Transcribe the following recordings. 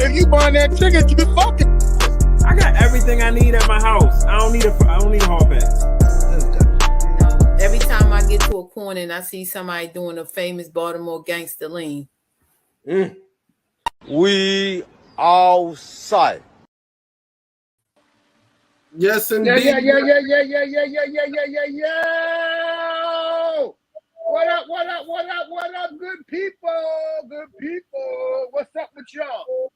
if you buying that ticket, you be fucking. I got everything I need at my house. I don't need a hall pass. Every time I get to a corner and I see somebody doing a famous Baltimore gangster lean. We outside. Yes, indeed. Yeah. What up, good people. What's up with y'all?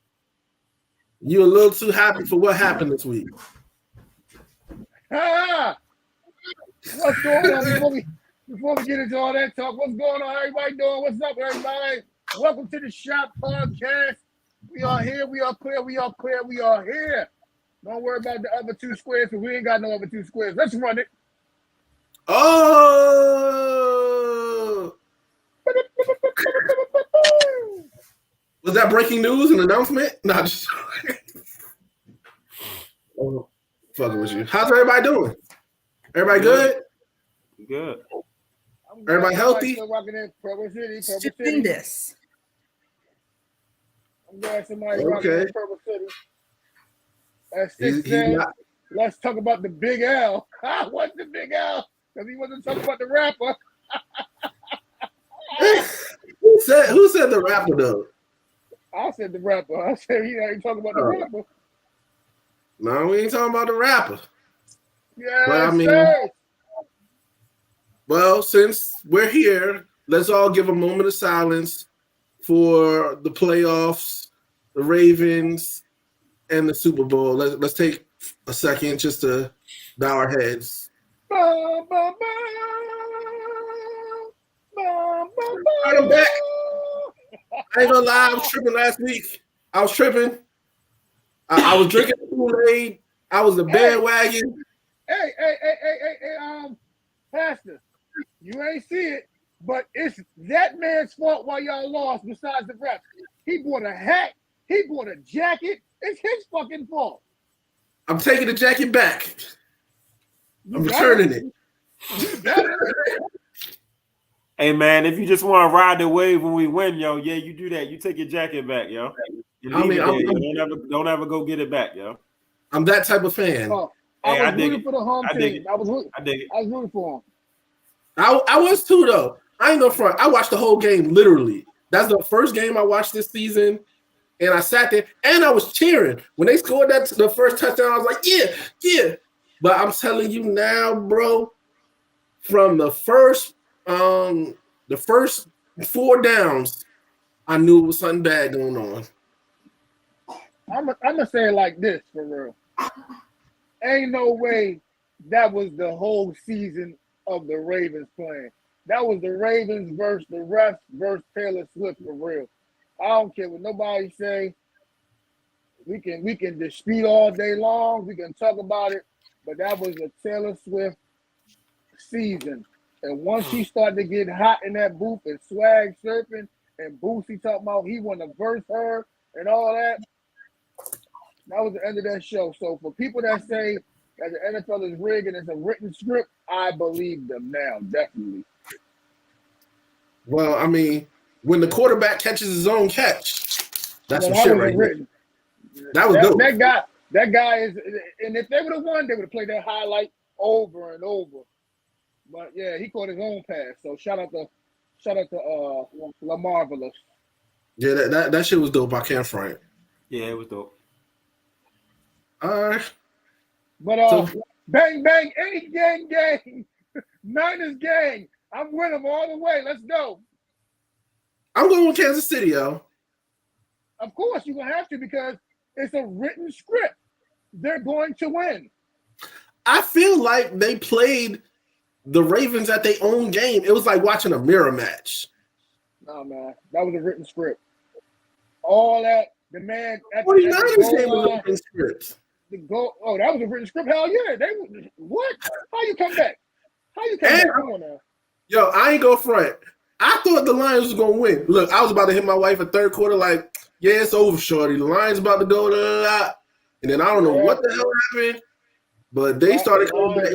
You a little too happy for what happened this week. What's going on before we get into all that talk? What's going on? Everybody doing? What's up, everybody? Welcome to the Shop Podcast. We are here. We are clear. We are here. Don't worry about the other two squares, because we ain't got no other two squares. Let's run it. Oh! Was that breaking news, an announcement? No, just fucking with you. How's everybody doing? Everybody good? Good. Everybody healthy? Stupendous. I'm glad somebody rocking in Purple City. As Six said, let's talk about the Big L. What's the Big L? Because he wasn't talking about the rapper. Who said the rapper though? I said the rapper. I said he ain't talking about the rapper. No, we ain't talking about the rapper. Yeah, but I mean, well, since we're here, let's all give a moment of silence for the playoffs, the Ravens, and the Super Bowl. Let's take a second just to bow our heads. I'm back. I ain't gonna lie, I was tripping last week. I was tripping. I was drinking Kool-Aid. I was the bandwagon. Hey, Pastor, you ain't see it, but it's that man's fault why y'all lost besides the refs. He bought a hat. He bought a jacket. It's his fucking fault. I'm taking the jacket back. I'm returning it. Hey man, if you just want to ride the wave when we win, yo, yeah, you do that. You take your jacket back, yo. Don't ever go get it back, yo. I'm that type of fan. I was rooting for the home team. I was rooting for him. I was too, though. I ain't no front. I watched the whole game, literally. That's the first game I watched this season. And I sat there and I was cheering. When they scored the first touchdown, I was like, yeah. But I'm telling you now, bro, from the first 4 downs, I knew it was something bad going on. I'm gonna say it like this, for real. Ain't no way that was the whole season of the Ravens playing. That was the Ravens versus the refs versus Taylor Swift, for real. I don't care what nobody say. We can dispute all day long. We can talk about it, but that was a Taylor Swift season. And once she started to get hot in that booth and swag surfing, and Boosie talking about he want to verse her and all that, that was the end of that show. So for people that say that the NFL is rigged and it's a written script, I believe them now, definitely. Well, I mean, when the quarterback catches his own catch, that's some shit right there. That was dope. That guy is, and if they would have won, they would have played that highlight over and over. But yeah, he caught his own pass. So shout out to La Marvelous. Yeah, that shit was dope. I can't front. Yeah, it was dope. All right. But bang, any gang, Niners gang. I'm with them all the way. Let's go. I'm going with Kansas City, yo. Of course, you're going to have to, because it's a written script. They're going to win. I feel like they played the Ravens at their own game. It was like watching a mirror match. No, man. That was a written script. All that, the man at 49ers game was a written script. That was a written script? Hell yeah. What? How you come back? Come on now. Yo, I ain't go front. I thought the Lions was going to win. Look, I was about to hit my wife in third quarter like, yeah, it's over, shorty. The Lions about to go, and then I don't know what the hell happened, but they started coming back.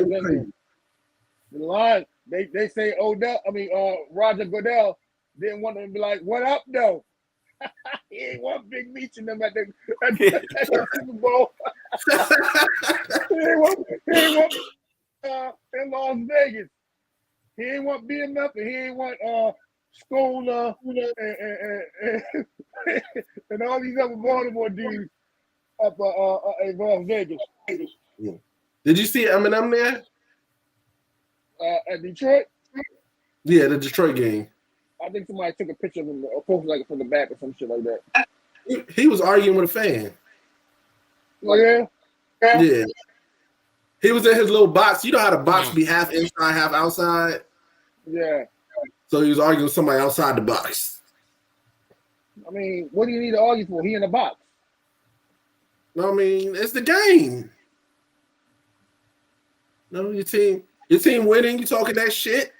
The Lions, they say Roger Goodell didn't want them to be like, what up, though? He ain't want Big Meech and them at the Super Bowl. he ain't want in Las Vegas. He ain't want BMF and he ain't want Scholar and all these other Baltimore dudes up in Las Vegas. Did you see Eminem there? At Detroit? Yeah, the Detroit game. I think somebody took a picture of him or posted like from the back or some shit like that. He was arguing with a fan. Oh, yeah? Yeah. He was in his little box. You know how the box be half inside, half outside? Yeah. So he was arguing with somebody outside the box. I mean, what do you need to argue for? He in the box. No, I mean, it's the game. No, your team winning, you talking that shit.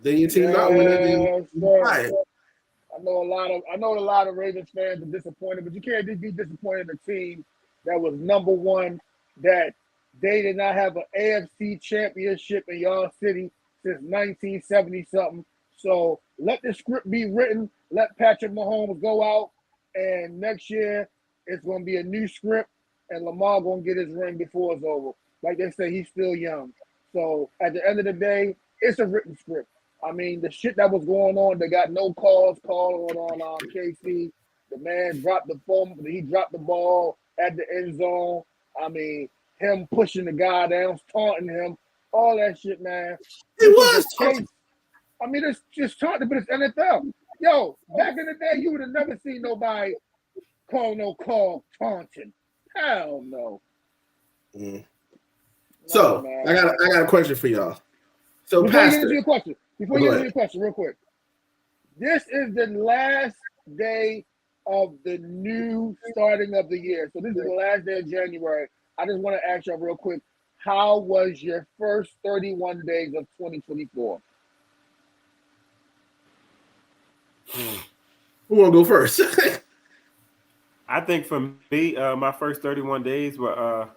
Then your team not winning, then right. I know a lot of Ravens fans are disappointed, but you can't just be disappointed in a team that was number one, that they did not have an AFC championship in y'all city since 1970 something. So let the script be written. Let Patrick Mahomes go out, and next year it's going to be a new script, and Lamar going to get his ring before it's over. Like they say, he's still young. So at the end of the day, it's a written script. I mean, the shit that was going on, they got no calls called on KC. The man dropped the phone. He dropped the ball at the end zone. I mean, him pushing the guy down, taunting him, all that shit, man. It was taunting. I mean, it's just taunting, but it's NFL. Yo, back in the day, you would have never seen nobody call no call taunting. Hell no. Mm. So I got a question for y'all. So before Pastor, you get into your question, real quick. This is the last day of the new starting of the year. So this is the last day of January. I just want to ask y'all real quick, how was your first 31 days of 2024? Who want to go first? I think for me, my first 31 days were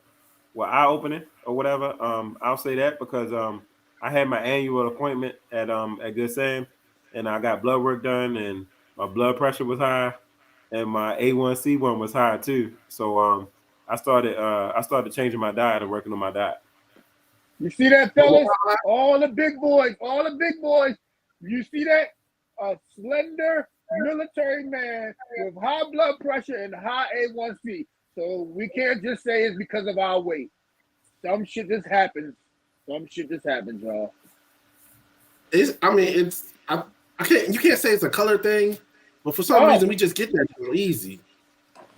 eye-opening or whatever. I'll say that because I had my annual appointment at Good Sam, and I got blood work done, and my blood pressure was high, and my A1C one was high too. So I started changing my diet and working on my diet. You see that, fellas? All the big boys. You see that? A slender military man with high blood pressure and high A1C. So we can't just say it's because of our weight. Some shit just happens. Y'all. I can't. You can't say it's a color thing, but for some reason we just get that so easy.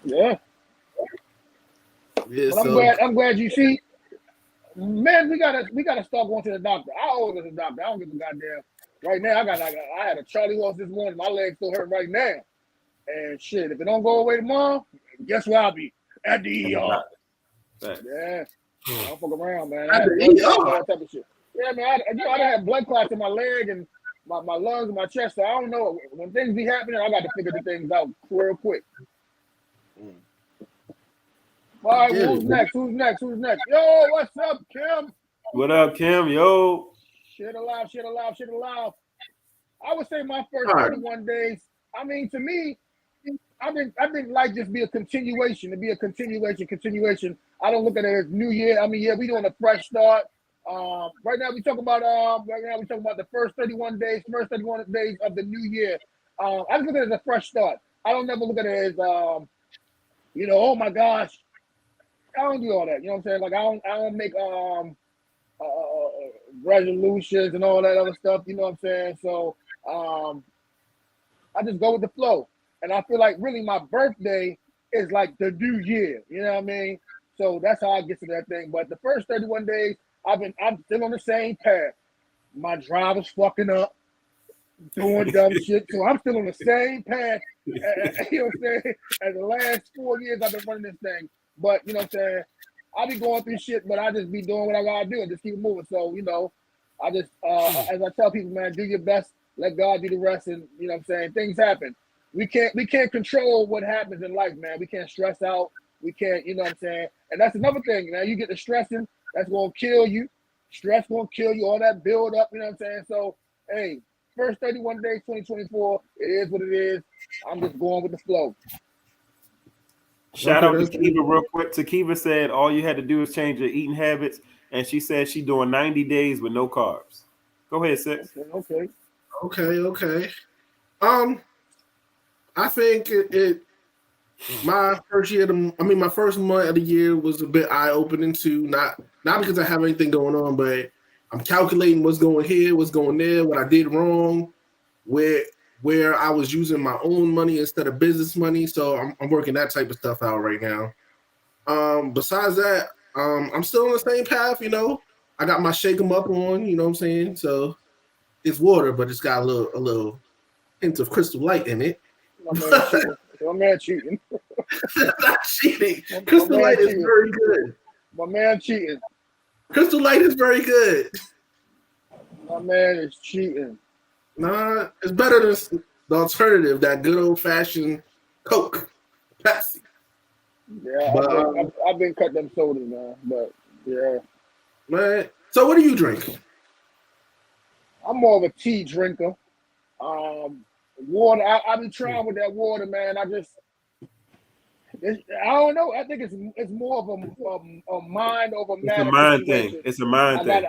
Yeah. Yeah. But I'm glad you see. Man, we gotta start going to the doctor. I always go to the doctor. I don't give a goddamn. Right now, I had a Charlie horse this morning. My leg still hurt right now. And shit, if it don't go away tomorrow, guess where I'll be? At the ER. Yeah. I don't fuck around, man. I had all type of shit. Yeah, man. I had blood clots in my leg and my lungs and my chest. So I don't know. When things be happening, I got to figure the things out real quick. All right, who's next? Yo, what's up, Kim? What up, Kim? Yo. Shit alive. I would say my first 31 days. I mean, to me, I think life just be a continuation. To be a continuation. I don't look at it as New Year. I mean, yeah, we doing a fresh start. Right now we talking about the first 31 days of the new year. I just look at it as a fresh start. I don't never look at it as oh my gosh. I don't do all that. You know what I'm saying? Like I don't make resolutions and all that other stuff. You know what I'm saying? So I just go with the flow. And I feel like really my birthday is like the new year. You know what I mean? So that's how I get to that thing. But the first 31 days, I'm still on the same path. My driver's fucking up, doing dumb shit. So I'm still on the same path. You know what I'm saying? As the last 4 years I've been running this thing. But you know what I'm saying? I be going through shit, but I just be doing what I gotta do and just keep it moving. So, I just as I tell people, man, do your best, let God do the rest, and you know what I'm saying, things happen. We can't control what happens in life, man. We can't stress out. We can't, you know what I'm saying? And that's another thing, man. You get to stressing, that's gonna kill you. Stress gonna kill you, all that build up, you know what I'm saying? So, hey, first 31 days, 2024, it is what it is. I'm just going with the flow. Shout Okay, out to that's good. Kiva real quick. To Kiva said all you had to do is change your eating habits, and she said she's doing 90 days with no carbs. Go ahead, Six. Okay. Okay. I think my first year, my first month of the year was a bit eye opening too. Not because I have anything going on, but I'm calculating what's going here, what's going there, what I did wrong, where I was using my own money instead of business money. So I'm working that type of stuff out right now. Besides that, I'm still on the same path. I got my shake 'em up on. You know what I'm saying? So it's water, but it's got a little hint of crystal light in it. My man cheating. My man cheating. Not cheating. My Crystal man light is cheating. very good. My man cheating. Crystal light is very good. My man is cheating. Nah, it's better than the alternative, that good old fashioned Coke, Pepsi. Yeah, But I've been cut them sodas, man. But yeah, man, so what do you drink? I'm more of a tea drinker. Water. I been trying with that water, man. I don't know. I think it's more of a mind over It's a matter mind situation. thing. It's a mind thing.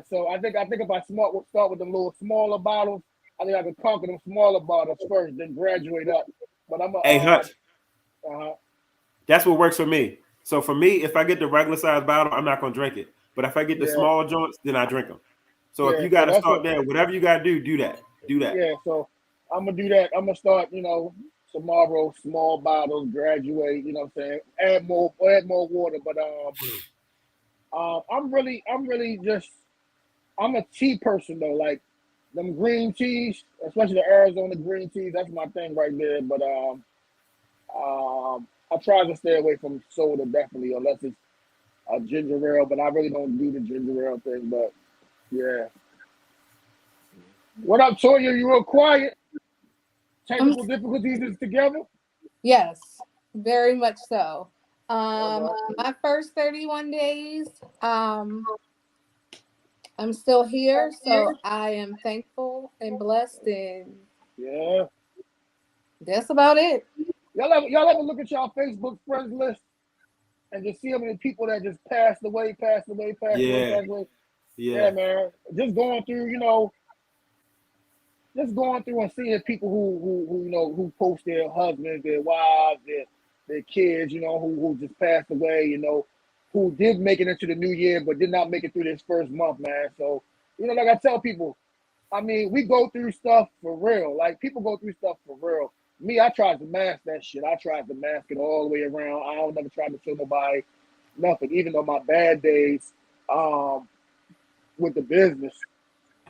So I think if I start with the little smaller bottles, I think I can conquer them smaller bottles first, then graduate up. But I'm a Hey, Hutch, uh-huh. that's what works for me. So for me, if I get the regular size bottle, I'm not gonna drink it. But if I get the Yeah. small joints, then I drink them. So if Yeah, you got to so start there, whatever you got to do that. Do that. Yeah, so I'm gonna do that. I'm gonna start, tomorrow, small bottles, graduate, you know what I'm saying? Add more water. But I'm really just I'm a tea person though. Like them green teas, especially the Arizona green teas, that's my thing right there. But I try to stay away from soda definitely, unless it's a ginger ale, but I really don't do the ginger ale thing. But yeah. What up, Toya? You real quiet? Technical difficulties is together? Yes, very much so. Okay. My first 31 days, I'm still here, so I am thankful and blessed, and Yeah. that's about it. Y'all ever look at y'all Facebook friends list and just see how many people that just passed away? Yeah. Yeah, man. Just going through, and seeing people who post their husbands, their wives, their kids, who just passed away, who did make it into the new year but did not make it through this first month, man. So, like I tell people, I mean, we go through stuff for real. Like people go through stuff for real. Me, I tried to mask that shit. I tried to mask it all the way around. I don't never try to show nobody nothing, even though my bad days with the business,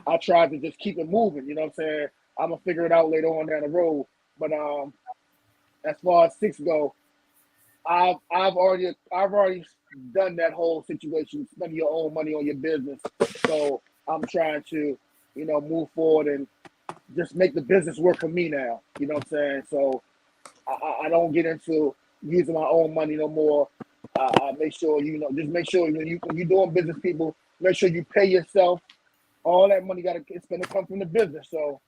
I tried to just keep it moving. You know what I'm saying? I'm gonna figure it out later on down the road. But as far as six go, I've already done that whole situation, spending your own money on your business. So I'm trying to, move forward and just make the business work for me now. You know what I'm saying? So I don't get into using my own money no more. I make sure just make sure when you're doing business, people, make sure you pay yourself. All that money it's gonna come from the business. So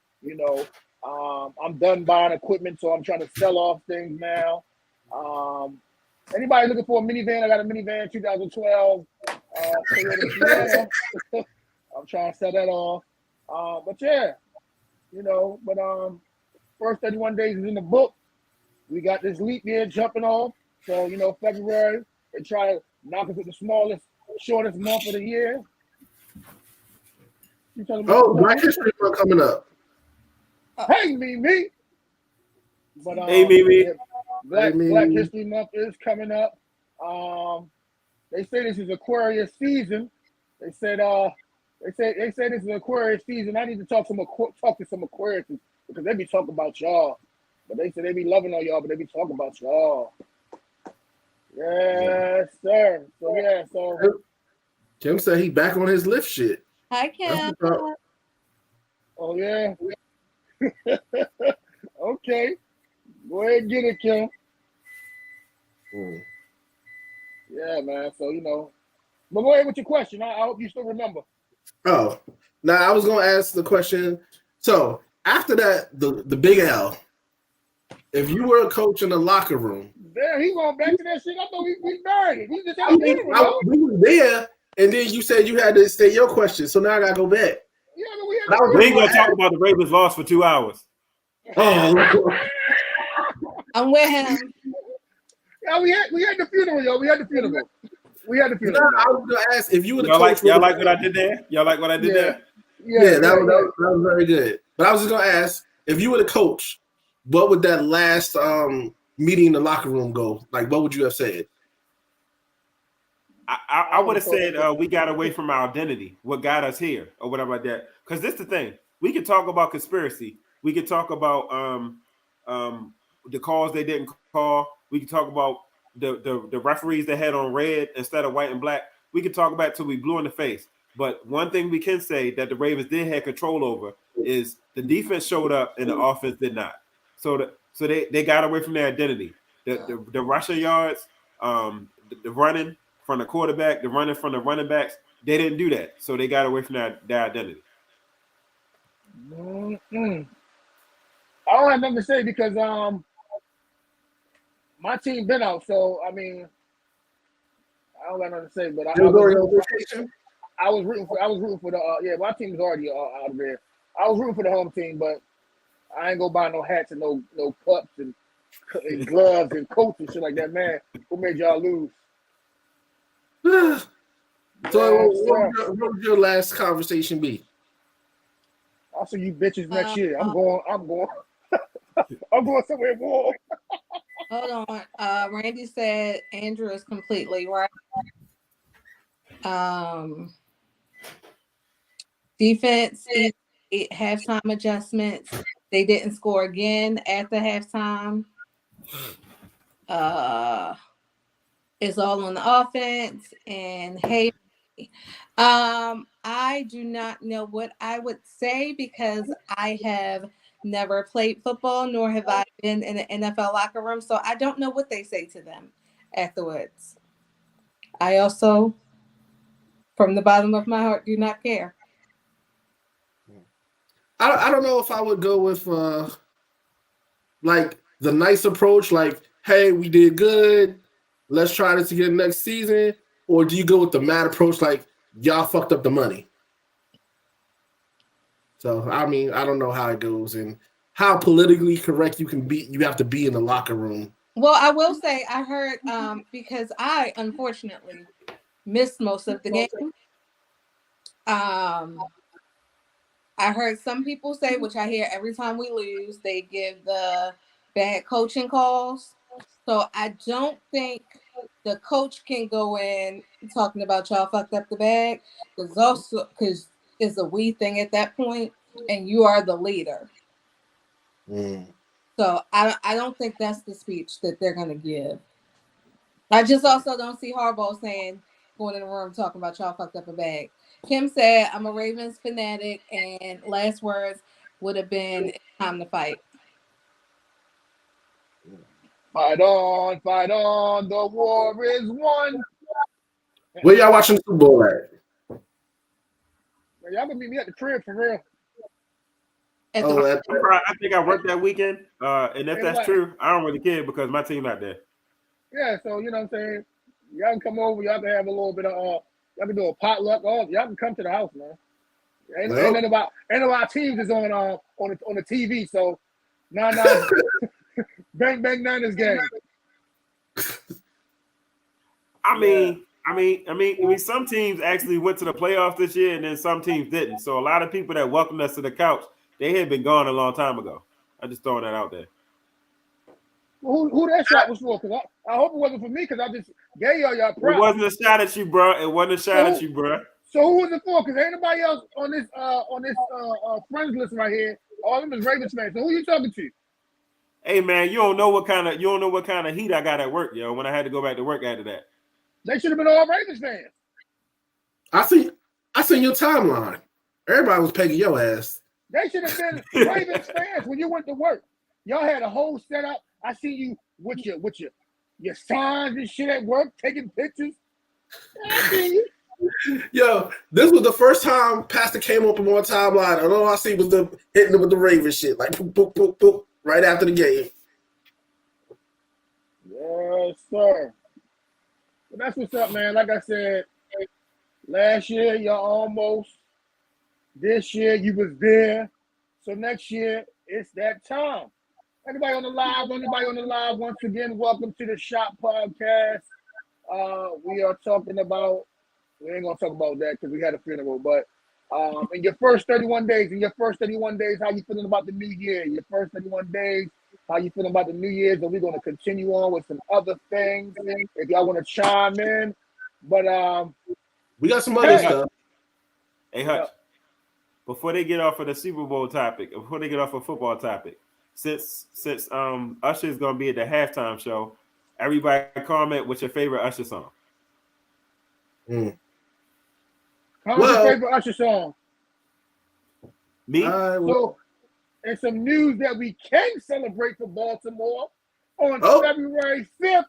I'm done buying equipment, so I'm trying to sell off things now. Anybody looking for a minivan? I got a minivan 2012 Toyota Sienna. I'm trying to sell that off. But yeah, first 31 days is in the book. We got this leap year jumping off. So, February, they try to knock us at the shortest month of the year. Black History Month coming up. Hey, me. But Hey, Mimi. Black History Month is coming up. They say this is Aquarius season. They said this is Aquarius season. I need to talk to some Aquarius because they be talking about y'all. But they say they be loving on y'all, but they be talking about y'all. Yes, sir. So yeah, Kim said he back on his lift shit. Hi, Kim. Oh yeah. Okay. Go ahead and get it, Kim. Yeah, man. So, but go ahead with your question. I hope you still remember. Oh, now I was gonna ask the question. So after that, the big L, if you were a coach in the locker room, There, he going back to that shit. I thought we married. We just had I a mean, funeral, yo. we were there, and then you said you had to say your question, so now I gotta go back. Yeah, but we But I had was We a ain't gonna talk about the Ravens loss for 2 hours. Oh, I'm with him. Yeah, we had the funeral, yo. We had the funeral. We had the now funeral. I was gonna ask if you were the Y'all coach. like what I did there? Y'all like what I did Yeah. there? Yeah, that was very good. But I was just gonna ask if you were the coach, what would that last meeting in the locker room go? Like, what would you have said? I would have said we got away from our identity, what got us here, or whatever like that. Because this is the thing. We could talk about conspiracy. We could talk about the calls they didn't call. We could talk about the referees that had on red instead of white and black. We could talk about it till we blue in the face. But one thing we can say that the Ravens did have control over is the defense showed up and the offense did not. So they got away from their identity. The rushing yards, the running from the quarterback, the running from the running backs, they didn't do that. So they got away from their identity. Mm-mm. I don't have nothing to say because my team been out, so I mean I don't got nothing to say. But I was rooting for the my team is already out of there. I was rooting for the home team, but I ain't gonna buy no hats and no cups and gloves and coats and shit like that. Man, who made y'all lose? So, what would your last conversation be? I'll see you bitches next year. I'm going I'm going somewhere warm. Hold on. Randy said Andrew is completely right. Defense, halftime adjustments. They didn't score again at the halftime. It's all on the offense. And hey, I do not know what I would say because I have never played football, nor have I been in an NFL locker room. So I don't know what they say to them afterwards. I also, from the bottom of my heart, do not care. I don't know if I would go with like the nice approach, like, hey, we did good. Let's try this again next season. Or do you go with the mad approach, like, y'all fucked up the money? So, I mean, I don't know how it goes and how politically correct you have to be in the locker room. Well, I will say I heard because I unfortunately missed most of the game. I heard some people say, which I hear every time we lose, they give the bad coaching calls. So I don't think the coach can go in talking about y'all fucked up the bag because it's a we thing at that point, and you are the leader. So I don't think that's the speech that they're gonna give. I just also don't see Harbaugh going in the room talking about y'all fucked up a bag. Kim said, I'm a Ravens fanatic, and last words would have been, it's time to fight. Fight on, the war is won. Where y'all watching the Super Bowl at? Man, y'all gonna meet me at the crib for real. I think I worked that weekend, and if that's true, I don't really care because my team not there. Yeah, so you know what I'm saying? Y'all can come over, y'all can have a little bit of y'all can do a potluck. Y'all can come to the house, man. Ain't nothing about teams is on the TV, so nah bang bang Niners game. I mean, some teams actually went to the playoffs this year, and then some teams didn't. So a lot of people that welcomed us to the couch, they had been gone a long time ago. I'm just throwing that out there. Well, who that shot was for? Because I hope it wasn't for me because I just gave y'all props. It wasn't a shot at you, bro. It wasn't a shot at you, bro. So who was it for? Because ain't nobody else on this friends list right here. All of them is Ravens fans. So who you talking to? Hey man, you don't know what kind of heat I got at work, yo. When I had to go back to work after that, they should have been all Ravens fans. I seen your timeline. Everybody was pegging your ass. They should have been Ravens fans when you went to work. Y'all had a whole setup. I see you with your signs and shit at work, taking pictures. I see you. Yo, this was the first time Pastor came up on my timeline, and all I see was the hitting with the Ravens shit, like boop, boop, boop, boop, right after the game. Yes, sir. But that's what's up, man. Like I said, last year you're almost. This year you was there. So next year it's that time. Anybody on the live, once again, welcome to the Shop Podcast. We are talking about, we ain't gonna talk about that because we had a funeral, but in your first 31 days, how you feeling about the new year? Your first 31 days, how you feeling about the New Year's? And we're gonna continue on with some other things if y'all want to chime in. But we got some other stuff. Hey, Hutch. Before they get off of the Super Bowl topic, before they get off of football topic, since Usher is gonna be at the halftime show, everybody comment what's your favorite Usher song. Comment your favorite Usher song. Me? So, and some news that we can celebrate for Baltimore on February 5th,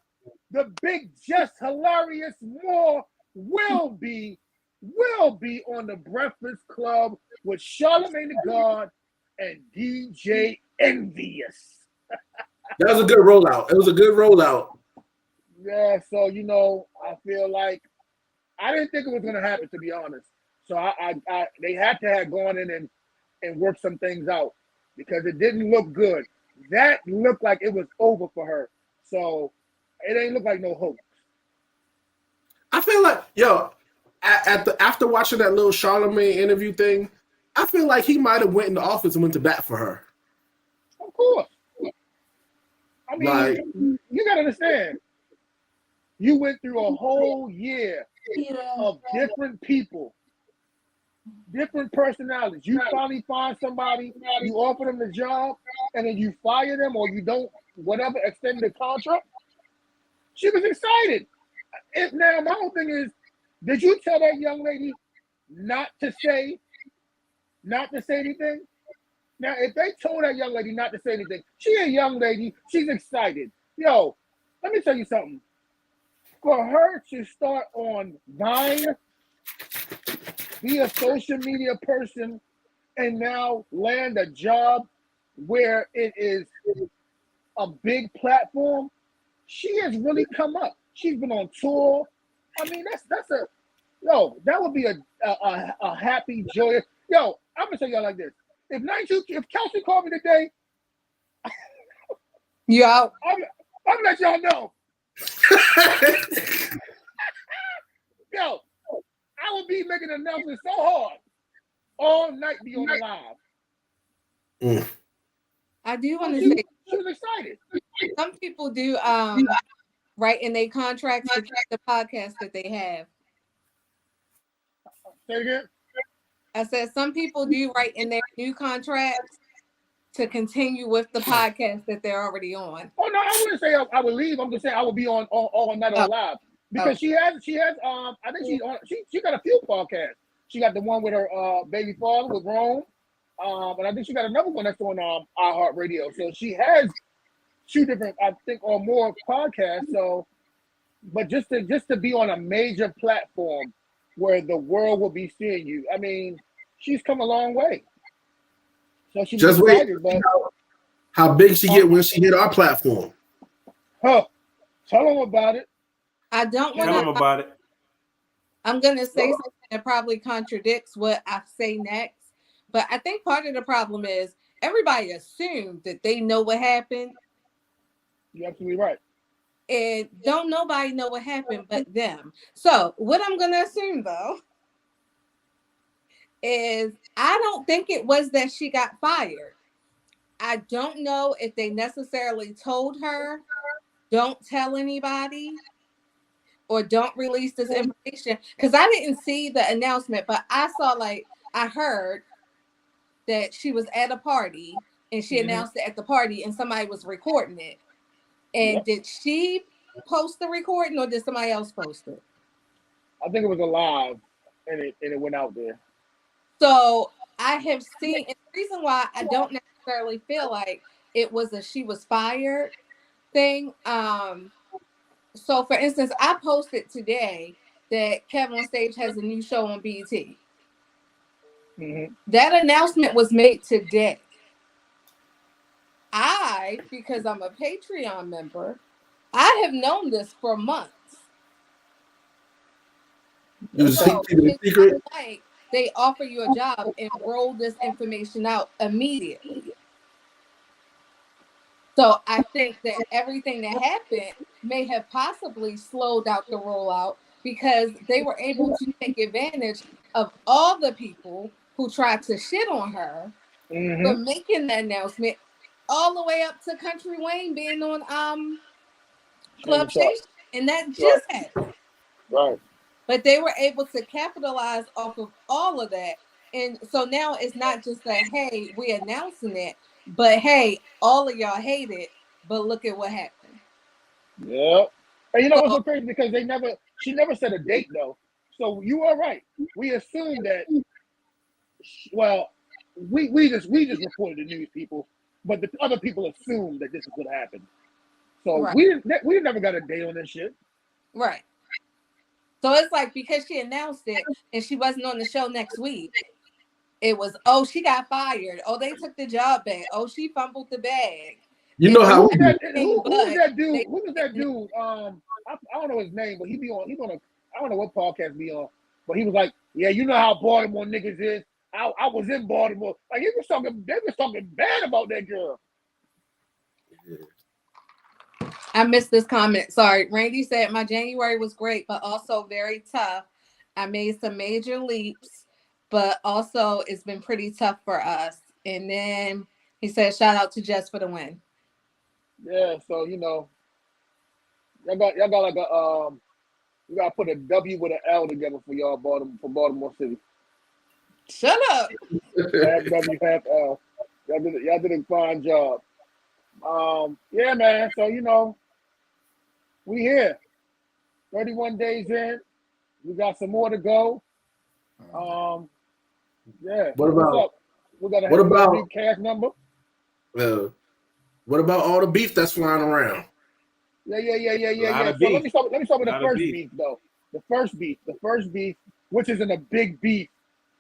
the big Just Hilarious More will be on the Breakfast Club with Charlamagne the God and DJ Envious. That was a good rollout. It was a good rollout. Yeah, so I feel like I didn't think it was gonna happen, to be honest. So I they had to have gone in and worked some things out because it didn't look good. That looked like it was over for her. So it ain't look like no hope. I feel like, after watching that little Charlamagne interview thing, I feel like he might have went in the office and went to bat for her. Of course. I mean, you gotta understand. You went through a whole year of different people, different personalities. You finally find somebody, you offer them the job, and then you fire them or you don't, whatever, extend the contract. She was excited. Now, my whole thing is, did you tell that young lady not to say anything? Now, if they told that young lady not to say anything, she a young lady, she's excited. Yo, let me tell you something. For her to start on Vine, be a social media person, and now land a job where it is a big platform, she has really come up. She's been on tour. I mean, that would be a happy, joyous. Yo, I'm gonna tell y'all like this. If Kelsey called me today, you out? I'm gonna let y'all know. Yo, I will be making announcements so hard all night, be on the live. I do want to say she was excited. Some people do write in their contracts the podcast that they have. Say it again. I said some people do write in their new contracts to continue with the podcast that they're already on. Oh no, I wouldn't say I would leave. I'm just saying I would be on all night on live because she has I think she got a few podcasts. She got the one with her baby father with Rome, and I think she got another one that's on iHeartRadio. So she has 2 different, I think, or more podcasts. So, but just to be on a major platform where the world will be seeing you, I mean, she's come a long way. So she's just excited, but how big she get when she hit our platform. Tell them about it. I don't want to. Tell them about it. I'm going to say something that probably contradicts what I say next. But I think part of the problem is everybody assumed that they know what happened. You're absolutely right. And don't nobody know what happened but them. So what I'm going to assume, though, is I don't think it was that she got fired. I don't know if they necessarily told her, don't tell anybody, or don't release this information. Because I didn't see the announcement, but I heard that she was at a party and she announced it at the party and somebody was recording it. And did she post the recording or did somebody else post it? I think it was a live and it went out there. So I have seen, and the reason why I don't necessarily feel like it was a she was fired thing. So for instance, I posted today that Kevin on Stage has a new show on BET. That announcement was made today. Because I'm a Patreon member, I have known this for months. You was So keeping it it's not secret. like they offer you a job and roll this information out immediately. So I think that everything that happened may have possibly slowed out the rollout because they were able to take advantage of all the people who tried to shit on her for making the announcement, all the way up to Country Wayne being on Club Station, and that just happened. Right. But they were able to capitalize off of all of that. And so now it's not just that, hey, we're announcing it, but hey, all of y'all hate it, but look at what happened. Yeah. And you know what's So, so crazy? Because she never said a date though. So you are right. We assumed that, well, we just reported the news people, but the other people assumed that this is what happened. So right. we never got a date on this shit. Right. So it's like because she announced it and she wasn't on the show next week, it was, oh, she got fired. Oh, they took the job back. Oh, she fumbled the bag. You And know how Who we do. was that dude? Who was that dude? I don't know his name, but he's on a, I don't know what podcast be on, but he was like, yeah, you know how Baltimore niggas is. I was in Baltimore. Like they was talking bad about that girl. I missed this comment. Sorry. Randy said my January was great, but also very tough. I made some major leaps, but also it's been pretty tough for us. And then he said, shout out to Jess for the win. Yeah, so you know, y'all got like a you gotta put a W with an L together for y'all Baltimore City. Shut up. Half W, half L. Y'all did a fine job. Yeah, man. So you know, we here. 31 days in. We got some more to go. Yeah. What What's about up? We got what a about new cast number. what about all the beef that's flying around? Yeah. So let me start with the first beef though. The first beef, which isn't a big beef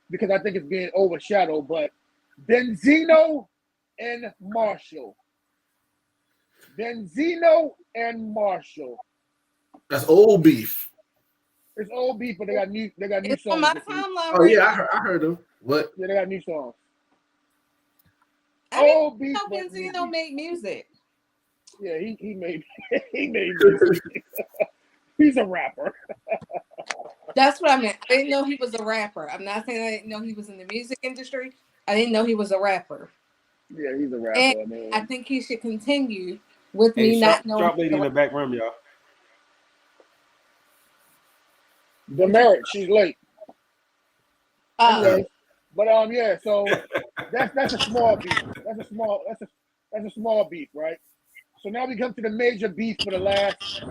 because I think it's being overshadowed, but Benzino and Marshall. Benzino and Marshall. That's old beef. It's old beef, but they got new It's songs. on my timeline. Oh yeah, I heard them. What? Yeah, they got new songs. I Old beef, didn't know Benzino made music. Yeah, he made music. He's a rapper. That's what I meant. I didn't know he was a rapper. I'm not saying I didn't know he was in the music industry. I didn't know he was a rapper. Yeah, he's a rapper. And Man. I think he should continue with Hey, me not knowing. Sharp lady in the back room, y'all. The merit, she's late. Anyway, but yeah, so that's a small beef. That's a small beef, right? So now we come to the major beef for the last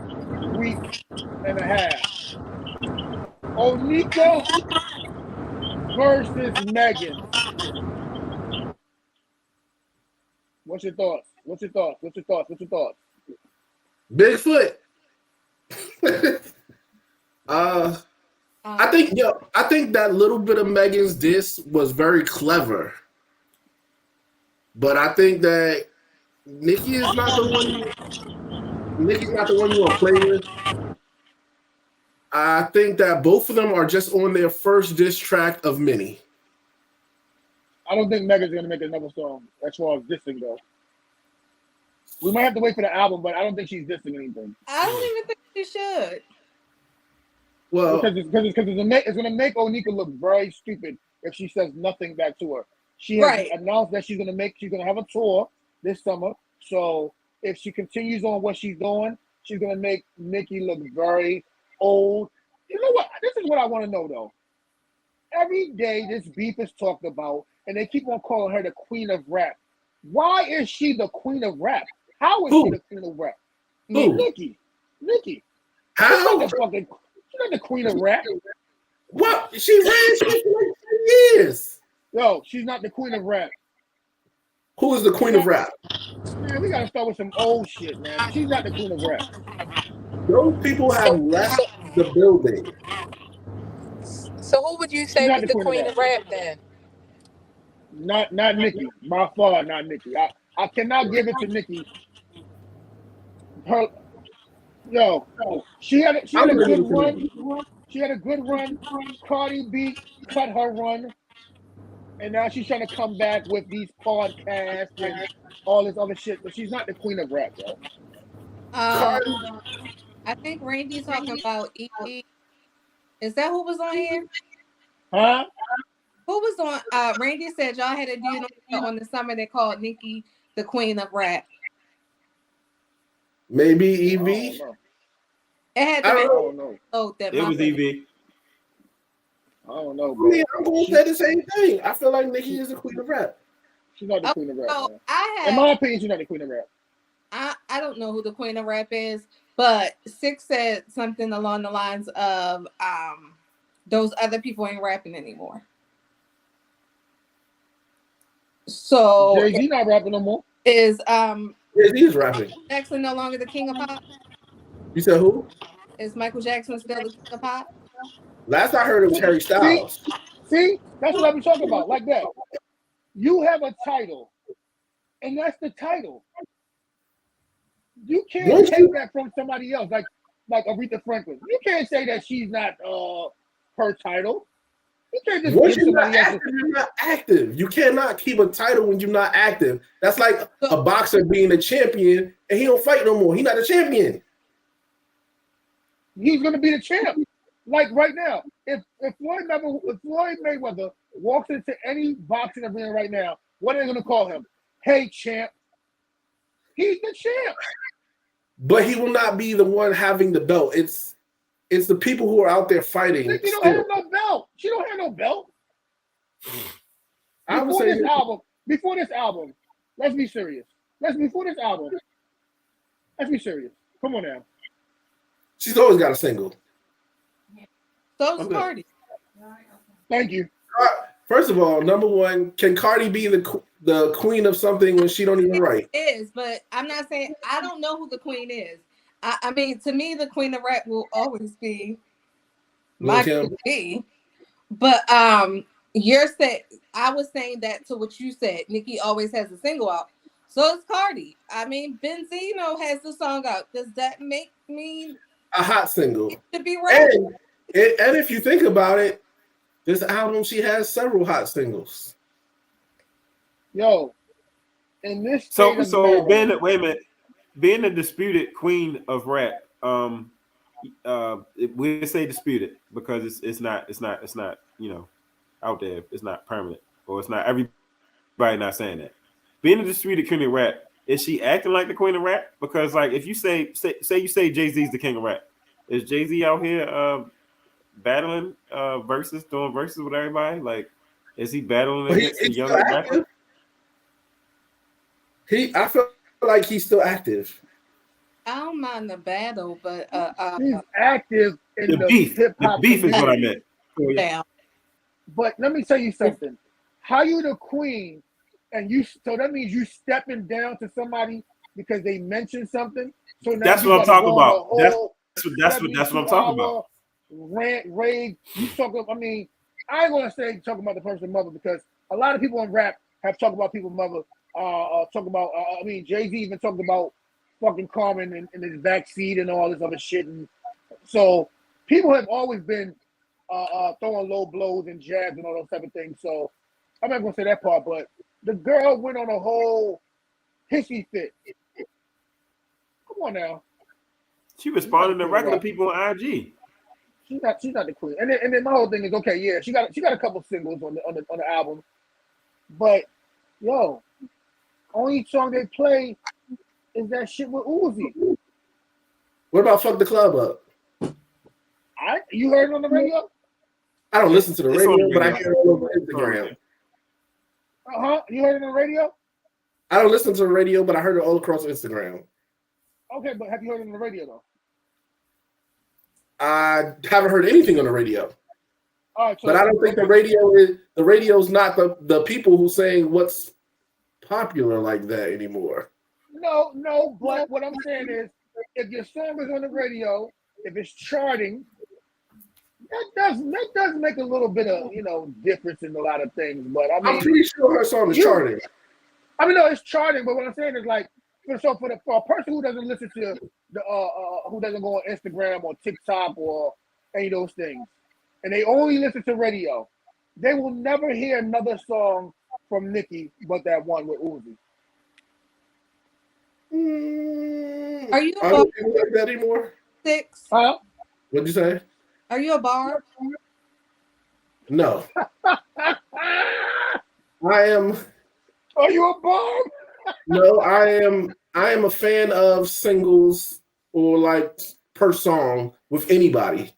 week and a half. Onika versus Megan. What's your thoughts? Bigfoot. I think that little bit of Megan's diss was very clever. But I think that Nicki is not the one. Nicki's not the one you want to play with. I think that both of them are just on their first diss track of many. I don't think Megan's gonna make another song as far as dissing goes. We might have to wait for the album, but I don't think she's dissing anything. I don't even think she should. Well, because it's gonna make Onika look very stupid if she says nothing back to her. She has announced that she's gonna have a tour this summer. So if she continues on what she's doing, she's gonna make Nicki look very old. You know what? This is what I want to know though. Every day this beef is talked about, and they keep on calling her the queen of rap. Why is she the queen of rap? How is she the queen of rap? Nicki. How? She's not the queen of rap. What? She ran for like 10 years. Yo, she's not the queen of rap. Who is the queen of rap? Man, we gotta start with some old shit, man. She's not the queen of rap. Those people have left the building. So who would you say was the queen of rap then? Not Nicki. By far, not Nicki. I cannot give it to Nicki. Yo, she had I'm a gonna good give it to run. them. She had a good run. Cardi B cut her run, and now she's trying to come back with these podcasts and all this other shit. But she's not the queen of rap, yo. Um, I think Randy talking about E. Is that who was on here? Huh? Who was on? Randy said y'all had a dude on the summer that called Nicki the queen of rap. Maybe I don't EV. know. It had I to I be don't know. don't know. that It my was EV. I don't know, I mean, bro. I'm going to say the same thing. I feel like Nicki is the queen of rap. She's not the Oh, queen of rap, so man. I In have my opinion, she's not the queen of rap. I don't know who the queen of rap is, but Six said something along the lines of those other people ain't rapping anymore. So Jay-Z not rapping no more. is Yes, he is rapping. Jackson no longer the king of pop? You said who? Is Michael Jackson still the king of pop? Last I heard it was Harry See, Styles. that's what I've been talking about. Like that. You have a title, and that's the title. You can't Once take you, that from somebody else, like Aretha Franklin. You can't say that she's not her title. You can't just once give you're not somebody else. active, you're not active. You cannot keep a title when you're not active. That's like a boxer being a champion and he don't fight no more. He's not a champion. He's gonna be the champ. Like right now, if Floyd Mayweather walks into any boxing arena right now, what are they gonna call him? Hey champ. He's the champ. But he will not be the one having the belt. It's the people who are out there fighting. Nicki don't Still, have no belt. She don't have no belt. I would say Before this album, let's be serious. Let's be serious. Come on now. she's always got a single. So is Okay. Cardi. Thank you. First of all, number one, can Cardi be the queen of something when she don't even write? Is, but I'm not saying I don't know who the queen is. I mean, to me, the queen of rap will always be my queen. But you're saying I was saying that to what you said. Nicki always has a single out. So is Cardi. I mean, Benzino has the song out. Does that make me A hot single. to be rap? And if you think about it, this album she has several hot singles. Yo, in this So state of Maryland, wait a minute, being a disputed queen of rap, we say disputed because it's not out there. It's not permanent, or it's not everybody not saying that. Being a disputed queen of rap, is she acting like the queen of rap? Because like if you say you say Jay-Z's the king of rap, is Jay-Z out here battling doing verses with everybody? Like, is he battling against the young rappers? I feel like he's still active. I don't mind the battle, but he's active in The the beef. hip The hop beef is what I community. meant. down. But let me tell you something. How you the queen, and so that means you stepping down to somebody because they mentioned something. So now That's you what I'm gotta talking go on a about. whole That's what I'm talking about. Rant, rage. You talk. I mean, I ain't gonna say talking about the person's mother because a lot of people in rap have talked about people's mother. Talk about. I mean, Jay-Z even talked about fucking Carmen in his backseat and all this other shit. And so people have always been throwing low blows and jabs and all those type of things. So I'm not gonna say that part, but the girl went on a whole hissy fit. Come on now. She responded to regular people on IG. She's not the queen. And then my whole thing is okay, yeah, she got a couple singles on the album. But yo, only song they play is that shit with Uzi. What about Fuck the Club Up? You heard it on the radio? I don't listen to the radio, but I hear it over Instagram. You heard it on the radio? I don't listen to the radio, but I heard it all across Instagram. Okay, but have you heard it on the radio though? I haven't heard anything on the radio. All right, so but I don't think the radio's not the people who saying what's popular like that anymore. No, but what I'm saying is if your song is on the radio, if it's charting, that does make a little bit of difference in a lot of things. But I mean, I'm pretty sure her song is charting. I mean, no, it's charting, but what I'm saying is like, for a person who doesn't listen to who doesn't go on Instagram or TikTok or any of those things, and they only listen to radio, they will never hear another song from Nicki but that one with Uzi. Are you I don't feel like that anymore. 6? Huh? What'd you say? Are you a Barb? No. I am. Are you a Barb? No, I am a fan of singles or like per song with anybody.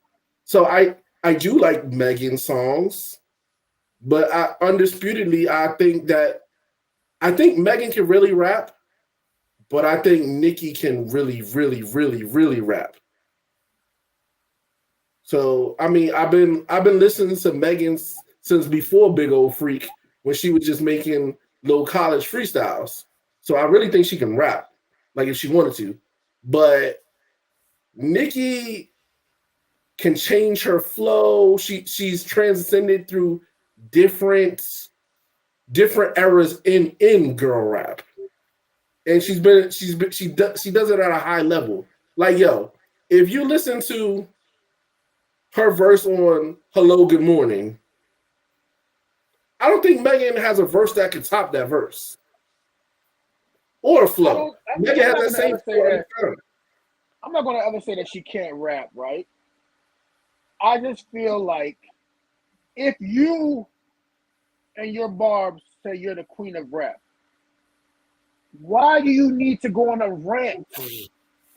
So I do like Megan songs, but undisputedly I think Megan can really rap, but I think Nicki can really, really, really, really rap. So I mean, I've been listening to Megan since before Big Old Freak when she was just making little college freestyles. So I really think she can rap, like if she wanted to. But Nicki can change her flow. She's transcended through different eras in girl rap, and she does it at a high level. Like yo, if you listen to her verse on "Hello, Good Morning," I don't think Megan has a verse that can top that verse or a flow. Megan has that same flow. I'm not going to ever say that she can't rap, right? I just feel like if you and your Barbs say you're the queen of rap, why do you need to go on a rant?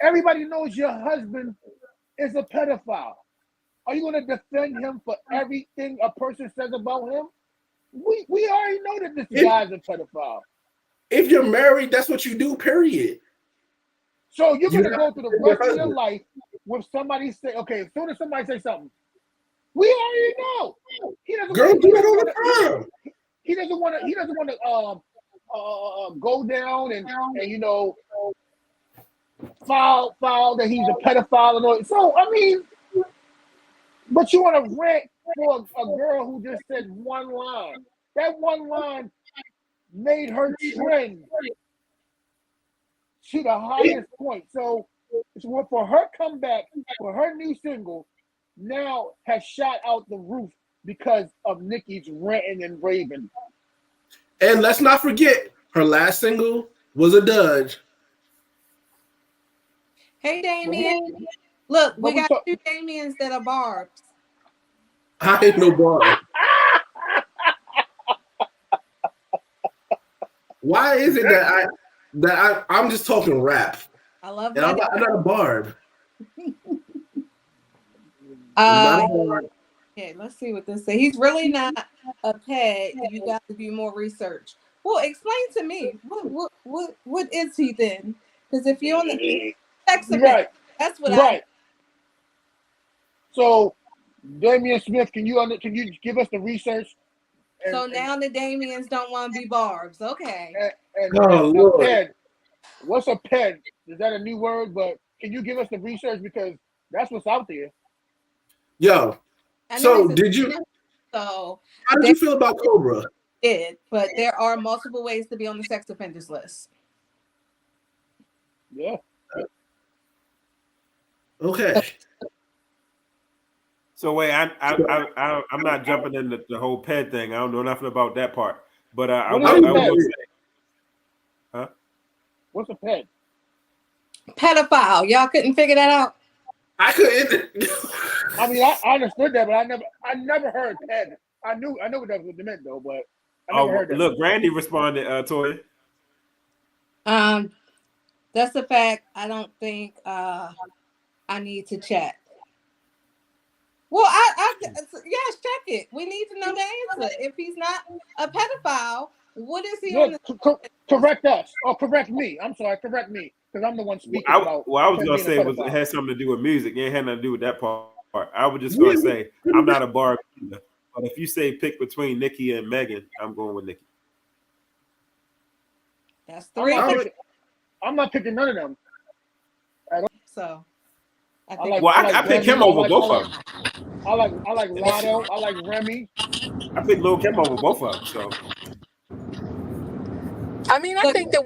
Everybody knows your husband is a pedophile. Are you going to defend him for everything a person says about him? We already know that this guy's a pedophile. If you're married, that's what you do, period. So you're going to go through the rest of your life with somebody say, okay, as soon as somebody says something, we already know. He doesn't Girl, do that all the time. He doesn't want to go down and you know file that he's a pedophile and all. So I mean, but you want to rant for a girl who just said one line. That one line made her trend to the highest point. So for her comeback, for her new single, now has shot out the roof because of Nicki's ranting and raving. And let's not forget, her last single was a dud. Hey, Damien. Look, we got 2 Damiens that are Barbs. I ain't no Barb. Why is it that I'm just talking rap? I love and that. I'm not a Barb. Okay, let's see what this says. He's really not a pet. You got to do more research. Well, explain to me what is he then? Because if you're on the sex offender, right, that's what right. So, Damien Smith, can you give us the research? So now the Damiens don't want to be Barbs. Okay. Lord. Ped. What's a ped? Is that a new word? But can you give us the research because that's what's out there. Yo. So did you? So how did you feel about Cobra? But there are multiple ways to be on the sex offenders list. Yeah. Okay. So wait, I'm not jumping into the whole ped thing. I don't know nothing about that part. But I will say, huh? What's a ped? Pedophile. Y'all couldn't figure that out. I couldn't. I mean, I understood that, but I never heard ped. I knew what that was meant though, but I never heard that. Look, Brandy responded, Toya. That's a fact. I don't think I need to check. Well, yes, check it. We need to know the answer. If he's not a pedophile, what is he on the correct us or correct me? I'm sorry, correct me because I'm the one speaking about. Well, I was gonna say it had something to do with music. It had nothing to do with that part. I was just gonna say I'm not a Barb either. But if you say pick between Nicki and Megan, I'm going with Nicki. That's 3. I'm not picking none of them. So I pick him over both of them. I like Lotto. I like Remy. I pick Lil Kim over both of them. So I mean, I think that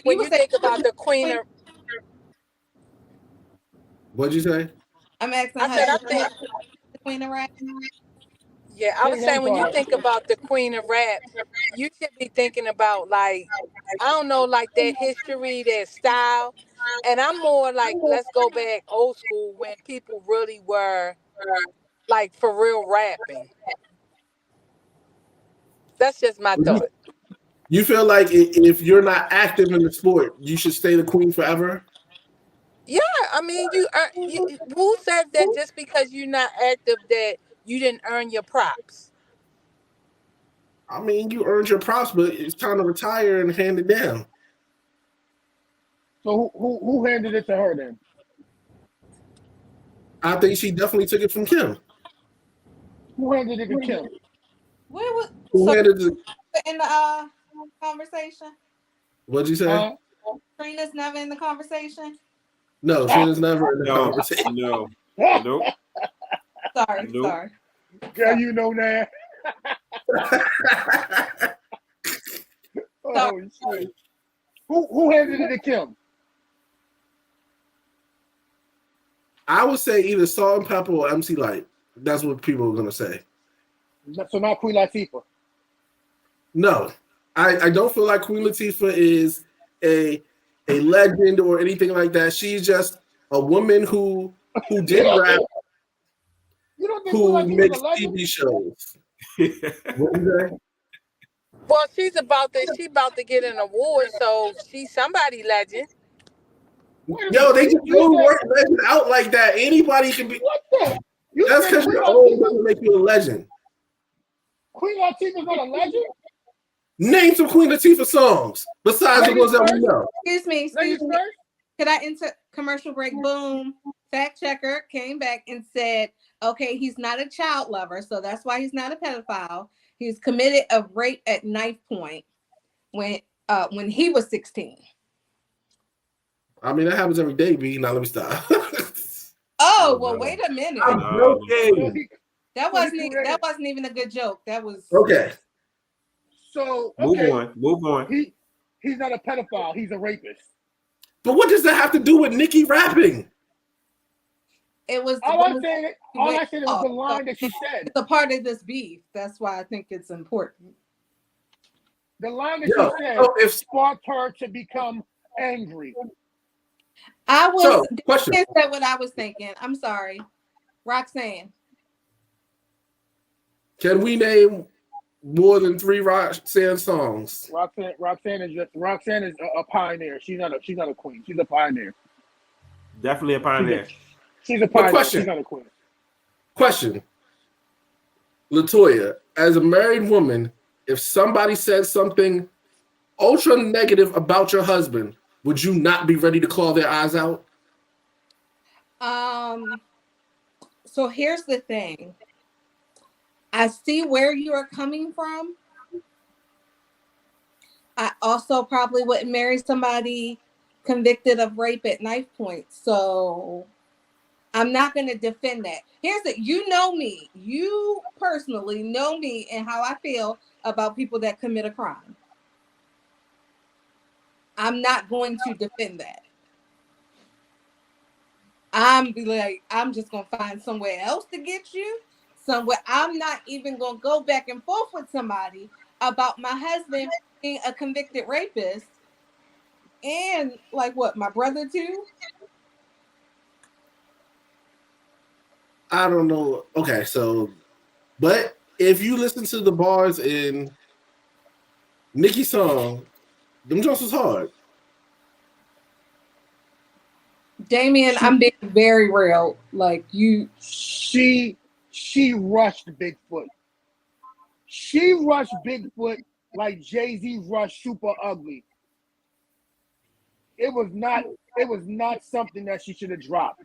when you think about the queen of What'd you say? I'm asking I her, said, I is think, she the queen of rap? yeah, I Say was one saying when you part. think about the queen of rap, you should be thinking about like, I don't know, like their history, their style. And I'm more like, let's go back old school when people really were like for real rapping. That's just my thought. You feel like if you're not active in the sport, you should stay the queen forever? Yeah, I mean, who said that just because you're not active that you didn't earn your props? I mean, you earned your props, but it's time to retire and hand it down. So who handed it to her then? I think she definitely took it from Kim. Who handed it to Kim? Where was Who so handed it? in the conversation? What'd you say? Huh? Trina's never in the conversation. No, Trina's never in the No, conversation. no, nope, Sorry, nope. sorry. Girl, you know that. Sorry. Oh shit. Who handed it to Kim? I would say either Salt and Pepper or MC Light. That's what people are gonna say. So not Queen Latifah. No, I don't feel like Queen Latifah is a legend or anything like that. She's just a woman who You did don't rap, think, you don't think Queen who Latifah's makes a legend? TV shows. What do you say? Well, she about to get an award, so she's somebody legend. Wait a Yo, minute. they just You don't said work legend out like that. Anybody can be. what the? You That's said because Queen you're old Latifah? doesn't make you a legend. Queen Latifah's not a legend? Name some Queen Latifah songs besides the Ladies ones that we first? know. Excuse Ladies me. first? Could I enter commercial break? Boom. Fact checker came back and said, okay, he's not a child lover, so that's why he's not a pedophile. He's committed a rape at knife point when he was 16. I mean, that happens every day, B. Now let me stop. Oh, Oh, well, no. wait a minute. I'm No. So joking. That so he wasn't created. that wasn't even a good joke. That was Okay. So Move okay, on, move on. he's not a pedophile. He's a rapist. But what does that have to do with Nicki rapping? it was All I said was off. the line that she said. It's a part of this beef. That's why I think it's important. The line that Yo, she said so if sparked her to become angry. I was So, question. Is that what I was thinking? I'm sorry. Roxanne. Can we name more than 3 Roxanne songs? Roxanne is a pioneer. She's not a queen. She's a pioneer. Definitely a pioneer. She's a But pioneer. question. She's not a queen. Question. Latoya, as a married woman, if somebody said something ultra negative about your husband, would you not be ready to claw their eyes out? So here's the thing. I see where you are coming from. I also probably wouldn't marry somebody convicted of rape at knife point. So I'm not going to defend that. Here's it. You know me. You personally know me and how I feel about people that commit a crime. I'm not going to defend that. I'm just going to find somewhere else to get you. Somewhere I'm not even going to go back and forth with somebody about my husband being a convicted rapist. And like what, my brother too? I don't know. Okay, so, but if you listen to the bars in Nicki's song, them joints was hard. Damien, I'm being very real. Like you, She rushed Bigfoot. She rushed Bigfoot like Jay-Z rushed Super Ugly. It was not something that she should have dropped.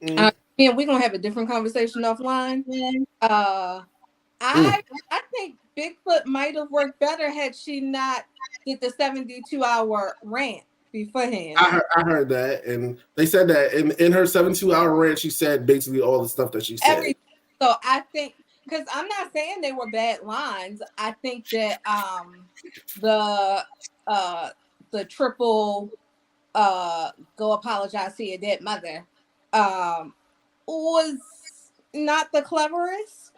and we're gonna have a different conversation offline. I think Bigfoot might have worked better had she not did the 72-hour rant beforehand. I heard that, and they said that in her 72-hour rant, she said basically all the stuff that she said. So I think, because I'm not saying they were bad lines. I think that the triple go apologize to your dead mother was not the cleverest.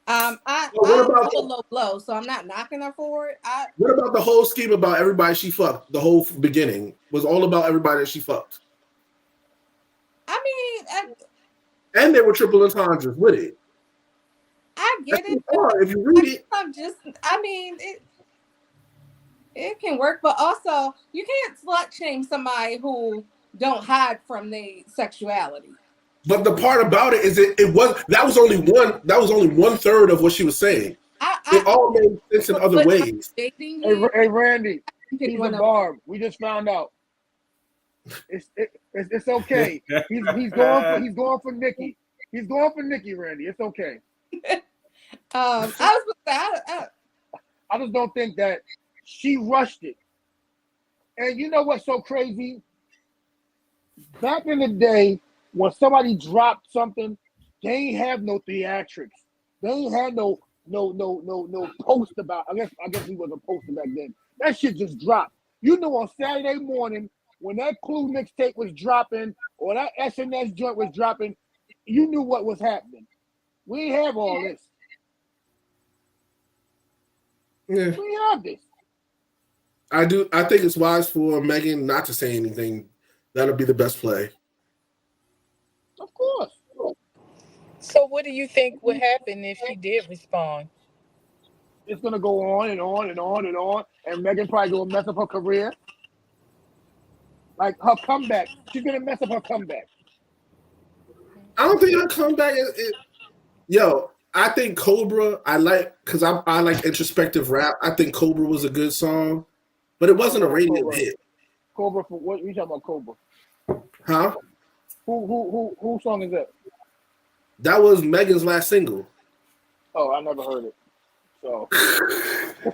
But what I about love a low blow, so I'm not knocking her for it. what about the whole scheme about everybody she fucked? The whole beginning was all about everybody that she fucked, I mean, and they were triple entendres with it. I That's get it. too hard if you read it. I'm just, I mean, it can work, but also you can't slut shame somebody who don't hide from their sexuality. But the part about it is it was that was only one third of what she was saying. It I all made sense in other put ways. dating Hey, here. hey Randy, Pick he's one the of them. barb. We just found out. It's okay. He's going for Nicki. He's going for Nicki, Randy. It's okay. I was I just don't think that she rushed it. And you know what's so crazy? Back in the day, when somebody dropped something, they ain't have no theatrics. They ain't had no post about. I guess we wasn't posted back then. That shit just dropped. You know, on Saturday morning when that Clue mixtape was dropping or that SNS joint was dropping, you knew what was happening. We ain't have all this. Yeah. We have this. I think it's wise for Megan not to say anything. That'll be the best play. Of course. So what do you think would happen if she did respond? It's gonna go on and on and on and on, and Megan probably gonna mess up her career. Like her comeback, she's gonna mess up her comeback. I don't think her comeback is. Yo, I think Cobra. I like because I like introspective rap. I think Cobra was a good song, but it wasn't a radio hit. Cobra for what? You talking about Cobra? Huh? Who song is that? That was Megan's last single. Oh, I never heard it. So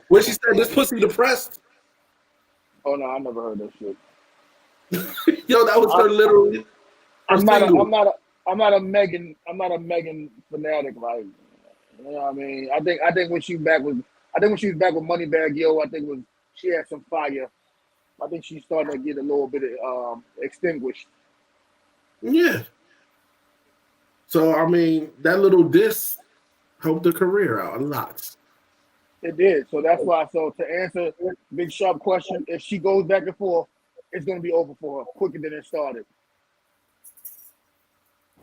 when she said this pussy depressed. Oh no, I never heard that shit. Yo, that was her literally. I'm not a Megan fanatic. Like, you know what I mean? I think when she was back with Moneybagg Yo, I think she had some fire. I think she's starting to get a little bit extinguished. Yeah. So I mean, that little diss helped her career out a lot. It did. So that's why. So to answer Big Sharp question, if she goes back and forth, it's going to be over for her quicker than it started.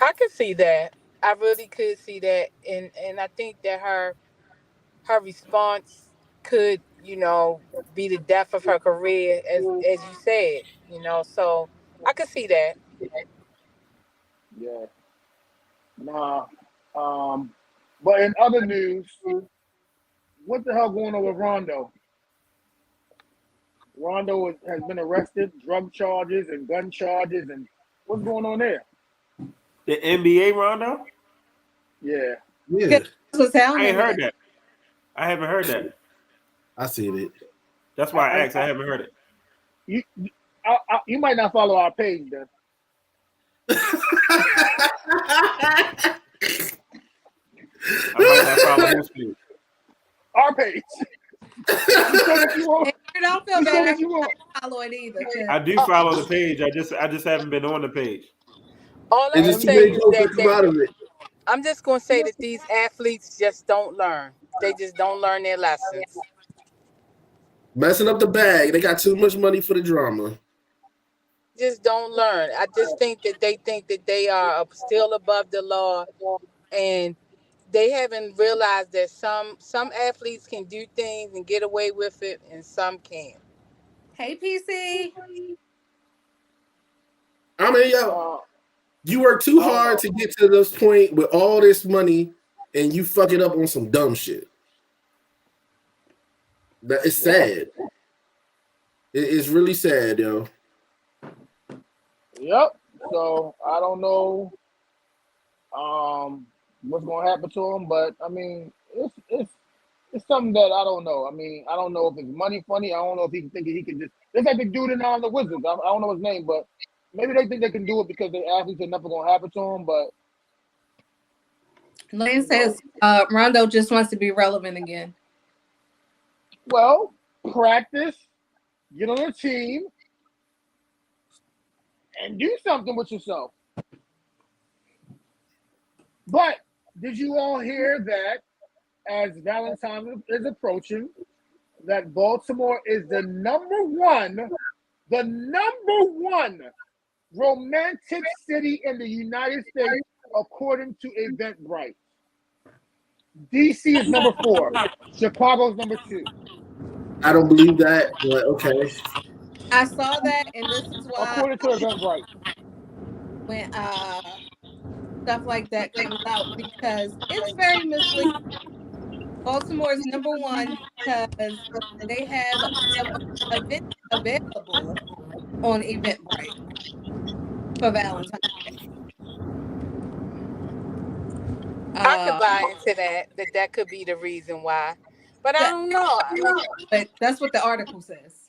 I could see that. I really could see that, and I think that her response could, be the death of her career, as you said, So I could see that. Yeah. Nah. But in other news, what the hell going on with Rondo? Rondo has been arrested, drug charges and gun charges, and what's going on there? The NBA Rondo? Yeah. Yeah. I ain't heard that. I haven't heard that. I seen it. That's why I asked. I haven't heard it. You might not follow our page then. I might not follow whose page. Our page. You don't feel bad. You won't follow it either. I do follow the page. I just haven't been on the page. All I'm gonna say is that I'm just gonna say that these athletes just don't learn. They just don't learn their lessons. Messing up the bag. They got too much money for the drama. Just don't learn. I just think that they are still above the law, and they haven't realized that some athletes can do things and get away with it, and some can't. Hey, PC. I mean, yo, you work too hard to get to this point with all this money, and you fuck it up on some dumb shit. That is sad. It's really sad, yo. Yep. So I don't know what's gonna happen to him, but I mean it's something that I don't know. I mean, I don't know if it's money funny. I don't know if he think he can just like the dude in the Wizards. I don't know his name, but maybe they think they can do it because their athletes are never gonna happen to them. But Lane says Rondo just wants to be relevant again. Well, practice, get on a team, and do something with yourself. But did you all hear that as Valentine's is approaching, that Baltimore is the number one romantic city in the United States according to Eventbrite. DC is number 4. Chicago's number 2. I don't believe that, but okay. I saw that, and this is why According to Eventbrite. when stuff like that comes out, because it's very misleading. Baltimore is number one because they have events available on Eventbrite for Valentine's Day. I could buy into that could be the reason why. But I Yeah, don't know. but that's what the article says.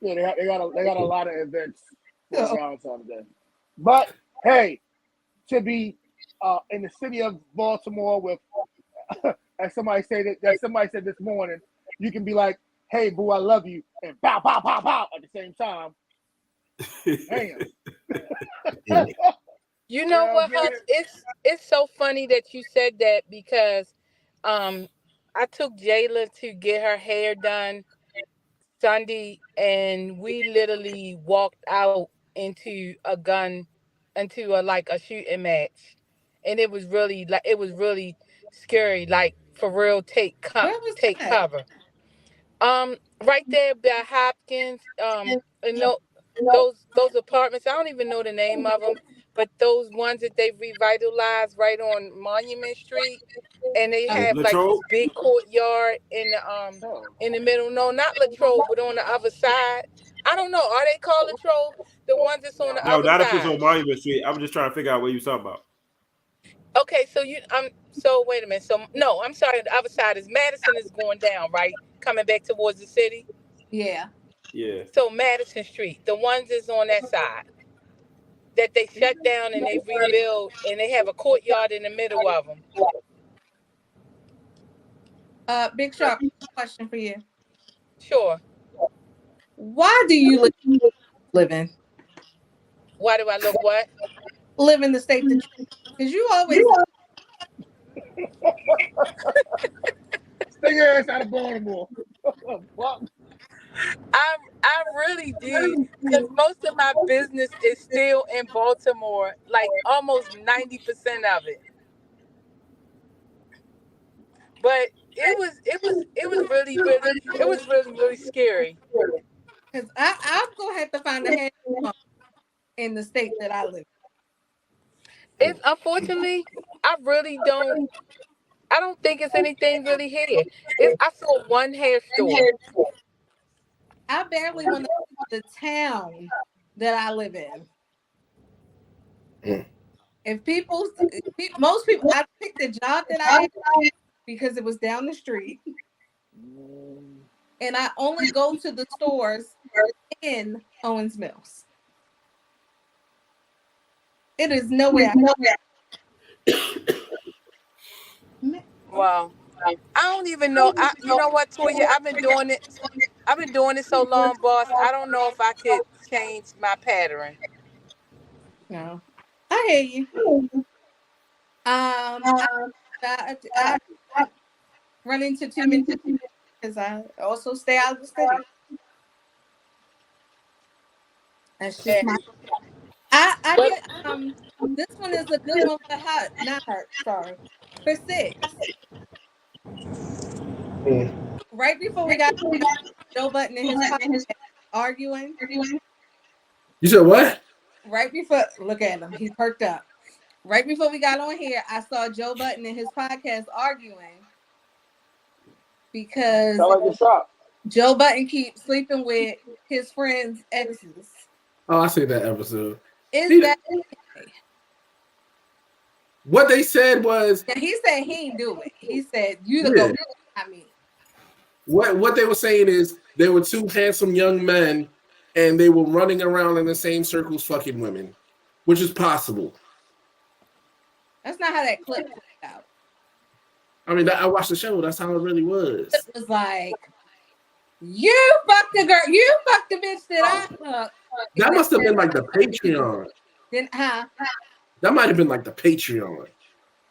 Yeah, they got a lot of events for So, Valentine's Day. But hey, to be in the city of Baltimore with, as somebody said this morning, you can be like, "Hey, boo, I love you," and pow, pow, pow, pow at the same time. Damn. You know Yeah, what, I'm Hutch? It's so funny that you said that because I took Jayla to get her hair done Sunday, and we literally walked out into a like a shooting match, and it was really scary, like for real. where was Take that? cover. Right there by Hopkins. And those apartments. I don't even know the name of them, but those ones that they've revitalized right on Monument Street, and they Uh, have like this Latrobe? big courtyard oh, in the middle. No, not Latrobe, but on the other side. I don't know. Are they called Latrobe? The ones that's on the no. No, other not if it's side. on Monument Street. I'm just trying to figure out what you're talking about. Okay, so wait a minute. So no, I'm sorry. The other side is Madison is going down, right? Coming back towards the city. yeah. Yeah. So Madison Street, the ones is on that side that they shut down and they rebuild, and they have a courtyard in the middle of them. Big Shark, question for you. Sure. Why do you live in Why do I look what? live in the state that you? Because you always Stay your ass out of Baltimore. Fuck. I really do, because most of my business is still in Baltimore, like almost 90% of it. But it was really scary. because I'm gonna have to find a hair salon in the state that I live. It's unfortunately, I don't think it's anything really here. I saw one hair store. I barely want to leave the town that I live in. If most people, I picked the job that I had because it was down the street, and I only go to the stores in Owens Mills. It is nowhere. Wow. I don't even know. You know what, Toya? I've been doing it. I've been doing it so long, boss. I don't know if I could change my pattern. No, I hear you. I run into too many because I also stay out of the city. That's just my. I But get This one is a good one for hot, not hurt. Sorry, for 6. Right before we got Joe Button and his podcast arguing. You said what? Right before, look at him, he perked up. Right before we got on here, I saw Joe Button and his podcast arguing because Sound like a shop. Joe Button keeps sleeping with his friends' exes. Oh, I see that episode. Is that What they said was, he said he ain't do it. He said you the Yeah. go. I mean, what they were saying is they were two handsome young men and they were running around in the same circles fucking women, which is possible. that's not how that clip played out. I mean, I watched the show. That's how it really was. It was like, you fucked the girl, you fucked the bitch that I fucked, That must have been like the Patreon. Then That might have been like the Patreon.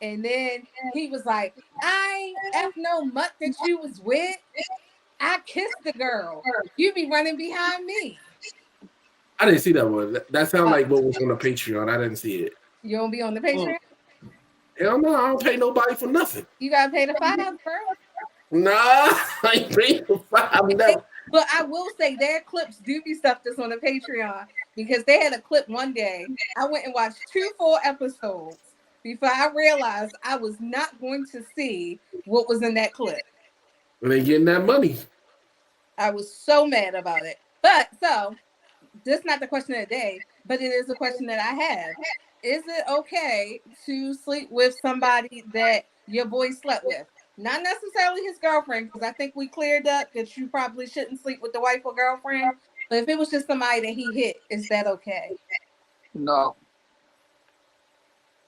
and then he was like, I ain't F no mutt that you was with. I kissed the girl. You be running behind me. I didn't see that one. That sounded like what was on the Patreon. I didn't see it. You don't be on the Patreon? Hell no, I don't pay nobody for nothing. You gotta pay the $5, bro. Nah, I ain't paying for $5. Never. But I will say their clips do be stuff that's on the Patreon because they had a clip one day. I went and watched 2 full episodes before I realized I was not going to see what was in that clip. They getting that money. I was so mad about it. But so this is not the question of the day, but it is a question that I have. Is it okay to sleep with somebody that your boy slept with? Not necessarily his girlfriend, because I think we cleared up that you probably shouldn't sleep with the wife or girlfriend. But if it was just somebody that he hit, is that okay? No.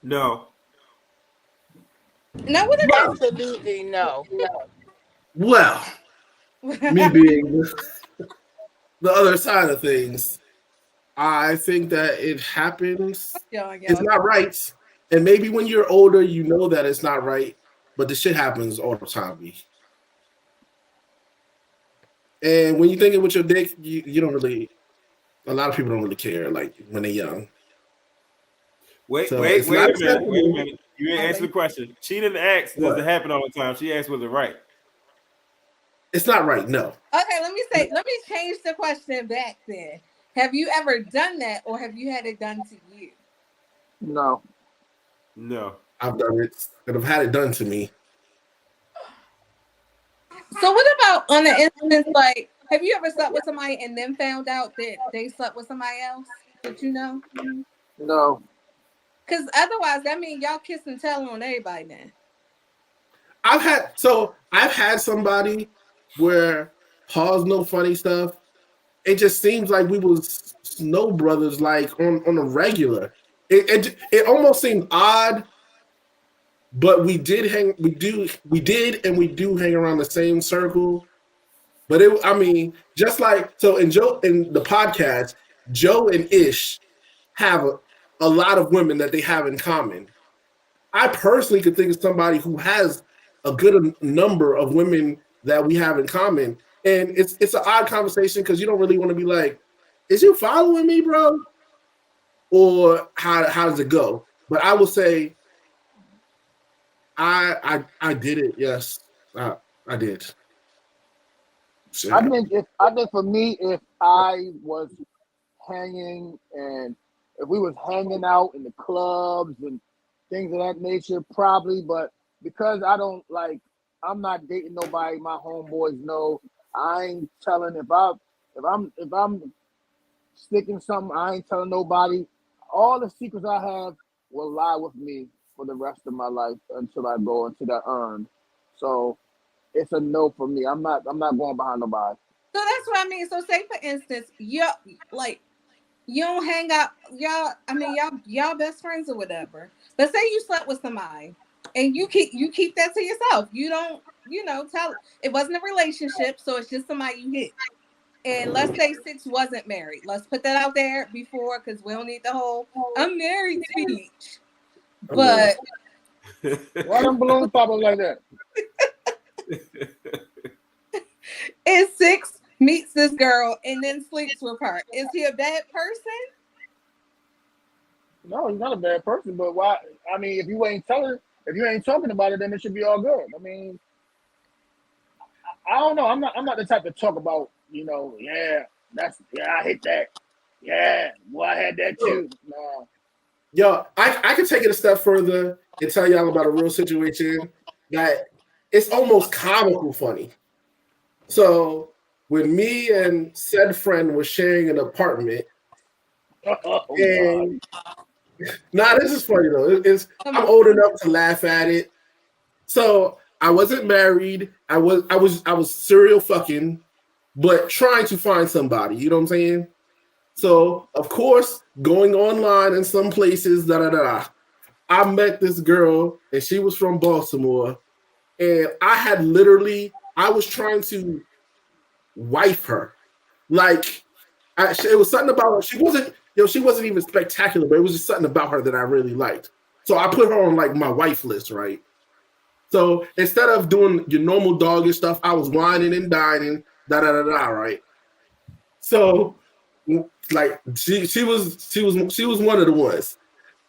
No. Now, what about Absolutely no. Well, me being the other side of things, I think that it happens. It's not right. And maybe when you're older, you know that it's not right. But the shit happens all the time, B. And when you're thinking with your dick, you don't really, a lot of people don't really care, like when they're young. Wait So a it's not minute. acceptable. Wait a minute. You didn't answer the question. She didn't ask, does it happen all the time? She asked, was it right? It's not right, no. Okay, let me change the question back then. Have you ever done that or have you had it done to you? No. No. I've done it, and I've had it done to me. So what about on the instance, like, have you ever slept with somebody and then found out that they slept with somebody else that you know? No. Because otherwise, that means y'all kiss and tell on everybody then. I've had somebody where pause no funny stuff. It just seems like we was snow brothers, like on a regular. It almost seemed odd, but we did and we do hang around the same circle. But just like so in the podcast, Joe and Ish have a lot of women that they have in common. I personally could think of somebody who has a good number of women that we have in common. And it's an odd conversation because you don't really want to be like, is you following me, bro? Or how does it go? But I will say I did it, yes. I did. So, I think for me, if I was hanging and if we was hanging out in the clubs and things of that nature, probably. But because I'm not dating nobody. My homeboys know I ain't telling if I'm sticking something. I ain't telling nobody. All the secrets I have will lie with me for the rest of my life until I go into that urn. So it's a no for me. I'm not going behind nobody. So that's what I mean. So say for instance, you don't hang out, y'all best friends or whatever. But say you slept with somebody and you keep that to yourself. You don't, tell it wasn't a relationship, so it's just somebody you hit. And let's say Six wasn't married. Let's put that out there before because we don't need the whole I'm married speech. But why them balloons popping like that? if Six meets this girl and then sleeps with her, is he a bad person? No, he's not a bad person. But why? I mean, if you ain't talking about it, then it should be all good. I mean, I don't know. I'm not the type to talk about. I hit that. Yeah, well, I had that too. No. Yo, I can take it a step further and tell y'all about a real situation that it's almost comical funny. So when me and said friend were sharing an apartment, and this is funny though. I'm old enough to laugh at it. So I wasn't married. I was serial fucking, but trying to find somebody. You know what I'm saying? So of course, going online in some places, I met this girl, and she was from Baltimore, and I was trying to wife her. Like, It was something about her. She wasn't, she wasn't even spectacular, but it was just something about her that I really liked. So I put her on like my wife list, right? So instead of doing your normal doggish stuff, I was whining and dining, right? So like she was one of the ones.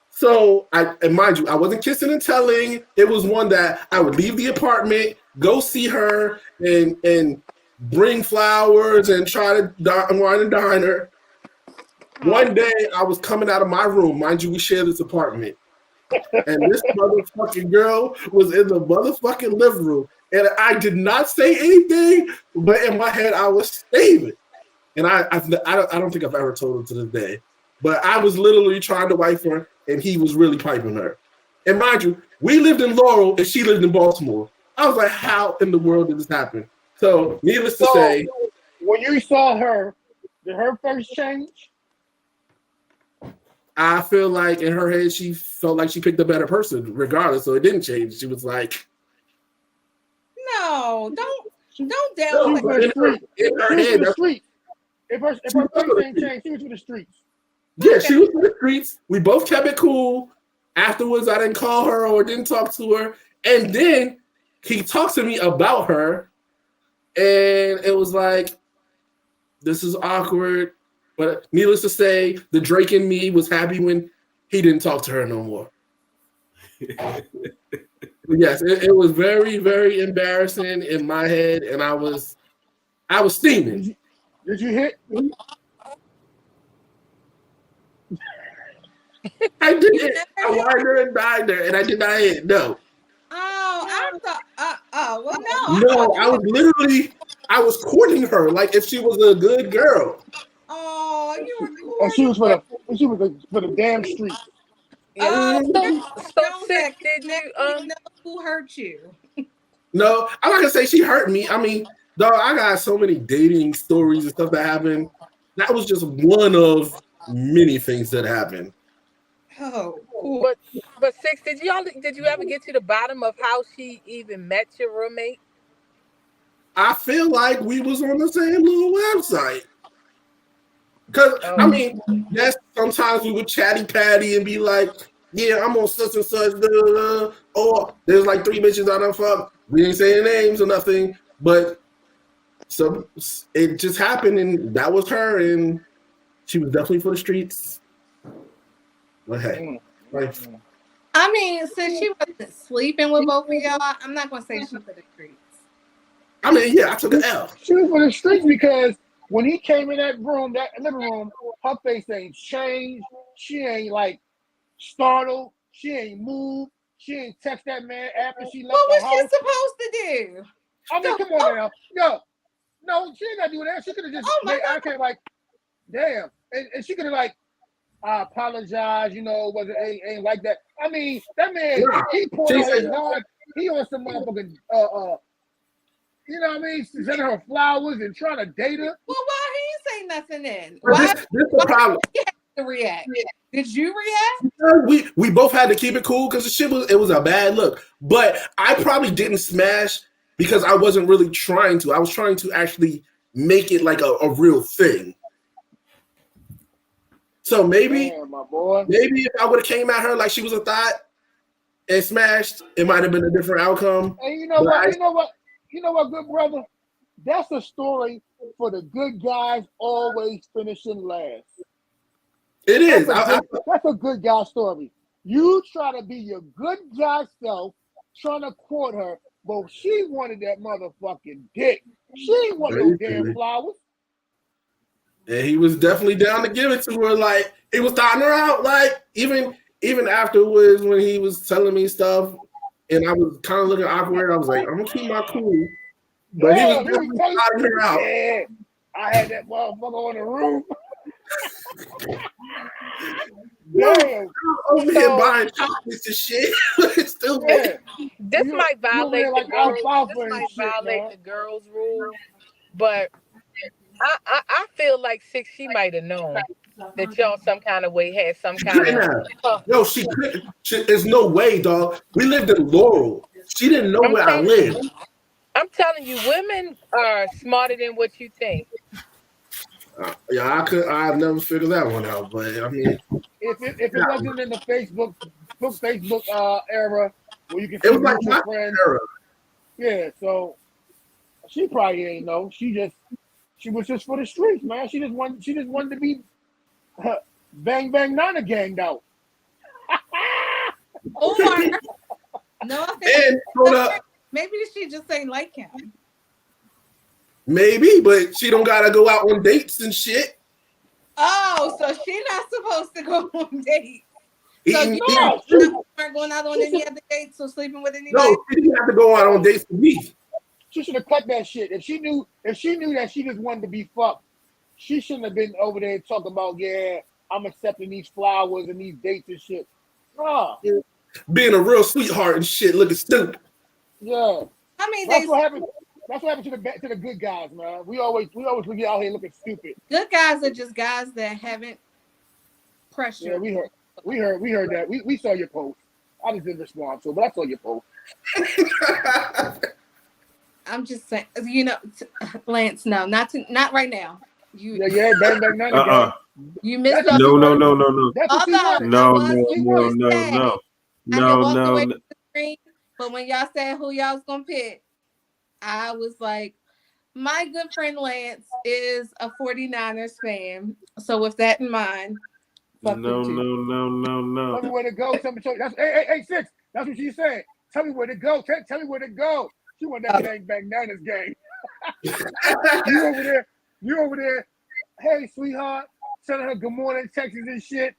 So and mind you, I wasn't kissing and telling. It was one that I would leave the apartment, go see her, and bring flowers and try to wine and dine her. One day I was coming out of my room. Mind you, we share this apartment. And this motherfucking girl was in the motherfucking living room. And I did not say anything, but in my head I was staving. And I don't think I've ever told him to this day. But I was literally trying to wife her, and he was really piping her. And mind you, we lived in Laurel, and she lived in Baltimore. I was like, how in the world did this happen? So, needless to say, when you saw her, did her face change? I feel like in her head, she felt like she picked a better person, regardless. So it didn't change. She was like, "No, don't down." She was for the street. In her head, the street. If her face ain't changed, she was for the streets. Yeah, she was for the streets. We both kept it cool. Afterwards, I didn't call her or didn't talk to her. And then he talked to me about her, and it was like, this is awkward. But needless to say, the Drake in me was happy when he didn't talk to her no more. Yes, it was very, very embarrassing in my head, and I was steaming. Did you hit? I didn't. I wined her and dined her, and I did not hit. No. Oh, I thought. Well, no. No, I was courting her like if she was a good girl. Oh, you were cool. And she was for the damn street. So Don't Sis, did you know who hurt you? No, I'm not gonna say she hurt me. I mean, dog, I got so many dating stories and stuff that happened. That was just one of many things that happened. Oh, cool. But Six, did you ever get to the bottom of how she even met your roommate? I feel like we was on the same little website. Because, I mean, yes, sometimes we would chatty patty and be like, yeah, I'm on such and such, or there's like 3 bitches I done fuck. We didn't say their names or nothing, but so it just happened, and that was her, and she was definitely for the streets. But hey, I mean, since she wasn't sleeping with both of y'all, I'm not gonna say she for the streets. I mean, yeah, I took an L. She was for the streets because when he came in that living room, her face ain't changed. She ain't like startled. She ain't moved. She ain't text that man after she left the house. What was she supposed to do? I mean, come on now. No, she ain't gotta do that. She could have just made I can't like, damn. And she could have like, I apologize, ain't like that. I mean, that man, he poured out his heart. He on some motherfucking you know what I mean? Sending her flowers and trying to date her. Well, why he ain't say nothing then? This the problem. He had to react. Did you react? We both had to keep it cool because it was a bad look. But I probably didn't smash because I wasn't really trying to. I was trying to actually make it like a real thing. So maybe if I would have came at her like she was a thought and smashed, it might have been a different outcome. And you know what, good brother? That's a story for the good guys always finishing last. It is. That's a good guy story. You try to be your good guy self, trying to court her, but she wanted that motherfucking dick. She ain't want no damn flowers. And he was definitely down to give it to her. Like, he was thotting her out. Like, even afterwards when he was telling me stuff and I was kind of looking awkward, I was like, I'm going to keep my cool. But he was definitely thotting her out. Yeah, I had that motherfucker on the roof. Damn. Over here buying chocolates and shit. It's still this might violate the girls' rule, but I feel like Six, she might have known that y'all some kind of way had some kind of. No, she couldn't. There's no way, dog. We lived in Laurel. She didn't know where I lived. I'm telling you, women are smarter than what you think. I never figured that one out. But I mean, If it wasn't in the Facebook era where you can it see was like mutual my friends, era. yeah. So she probably ain't know. She was just for the streets, man. She just wanted to be bang bang nana ganged out. Or no And hold up, maybe she just ain't like him. maybe, but she don't gotta go out on dates and shit. Oh, so she's not supposed to go on dates. So Eating, you eating, weren't going out on any other dates or sleeping with anybody? no, she didn't have to go out on dates with me. She should have cut that shit. If she knew that she just wanted to be fucked, she shouldn't have been over there talking about, yeah, I'm accepting these flowers and these dates and shit. Nah. Being a real sweetheart and shit, looking stupid. Yeah. I mean, That's what happened. That's what happened to the good guys, man. We always be out here looking stupid. Good guys are just guys that haven't pressured. Yeah, we heard that. We saw your post. I just didn't respond to it, but I saw your post. I'm just saying, Lance, no, not right now. Yeah, bang bang none again. You missed That's all. No. That's what she wanted. I had walked away from the screen, but when y'all said who y'all was gonna pick, I was like, my good friend Lance is a 49ers fan. So with that in mind, No. Tell me where to go. Tell me, that's hey, Six. That's what she's saying. Tell me where to go. Tell me where to go. She want that bang bang Niners game. You over there. Hey, sweetheart. Telling her good morning, Texas and shit,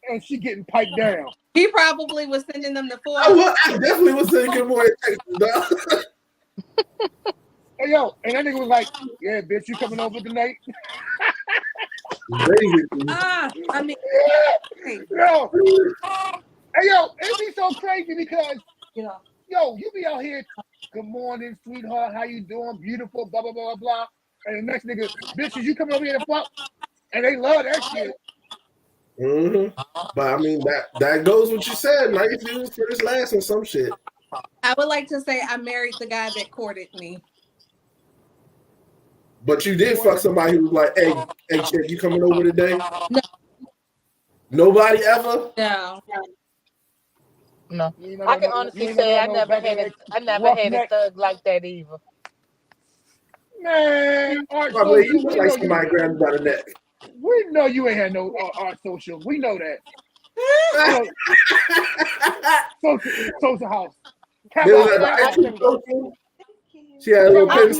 and she getting piped down. He probably was sending them the four. I definitely was saying good morning, Texas. Hey yo, and that nigga was like, "Yeah, bitch, you coming over tonight?" I mean, yo, hey yo, it'd be so crazy because yo, you be out here, good morning, sweetheart, how you doing, beautiful, blah blah blah blah, and the next nigga, bitches, you coming over here to fuck, and they love that shit. Mm-hmm. But I mean that goes what you said. Nice views for this last and some shit. I would like to say I married the guy that courted me. But you did fuck somebody who was like, hey, chick, you coming over today? No. Nobody ever? No. I can honestly say I never had a thug like that either. Man, Art Probably Social, you look like somebody grabbed you by the neck. We know you ain't had no Art Social. We know that. Social house. She had a little pin.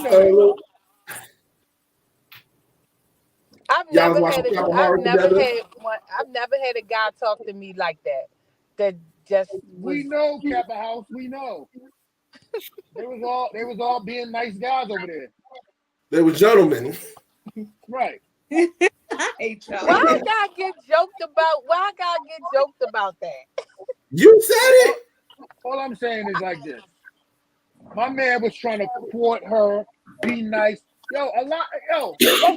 I've never had a guy talk to me like that. That just we know Kappa House. We know. They was all being nice guys over there. They were gentlemen. Right. I hate y'all. Why I gotta get joked about that? You said it. All I'm saying is like this. My man was trying to court her, be nice. Let's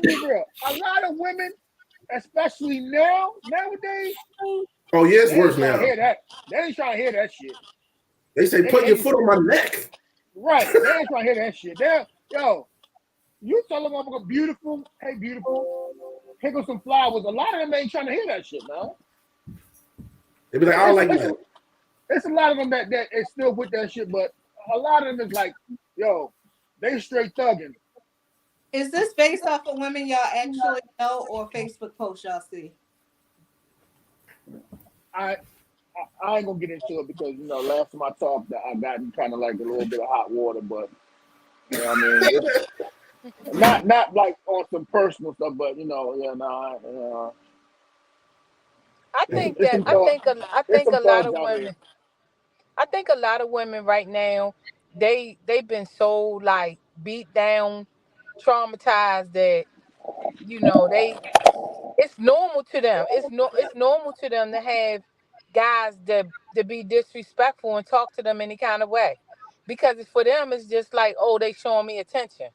be real. A lot of women, especially nowadays. Oh yeah, it's worse now. They ain't trying to hear that shit. They say put your foot on my neck. Right. They ain't trying to hear that shit. You tell them I'm beautiful. Hey, beautiful. Here goes some flowers. A lot of them ain't trying to hear that shit, man. They be like, I don't like that. There's a lot of them that is still with that shit, but a lot of them is like, they straight thugging. Is this based off of women y'all actually know or Facebook posts y'all see? I ain't gonna get into it because last time I talked, I got kind of like a little bit of hot water, but I mean, not like on some personal stuff, but I think a lot of women right now, they've been so like beat down, traumatized that it's normal to them. It's normal to them to have guys to be disrespectful and talk to them any kind of way, because for them it's just like, oh, they showing me attention.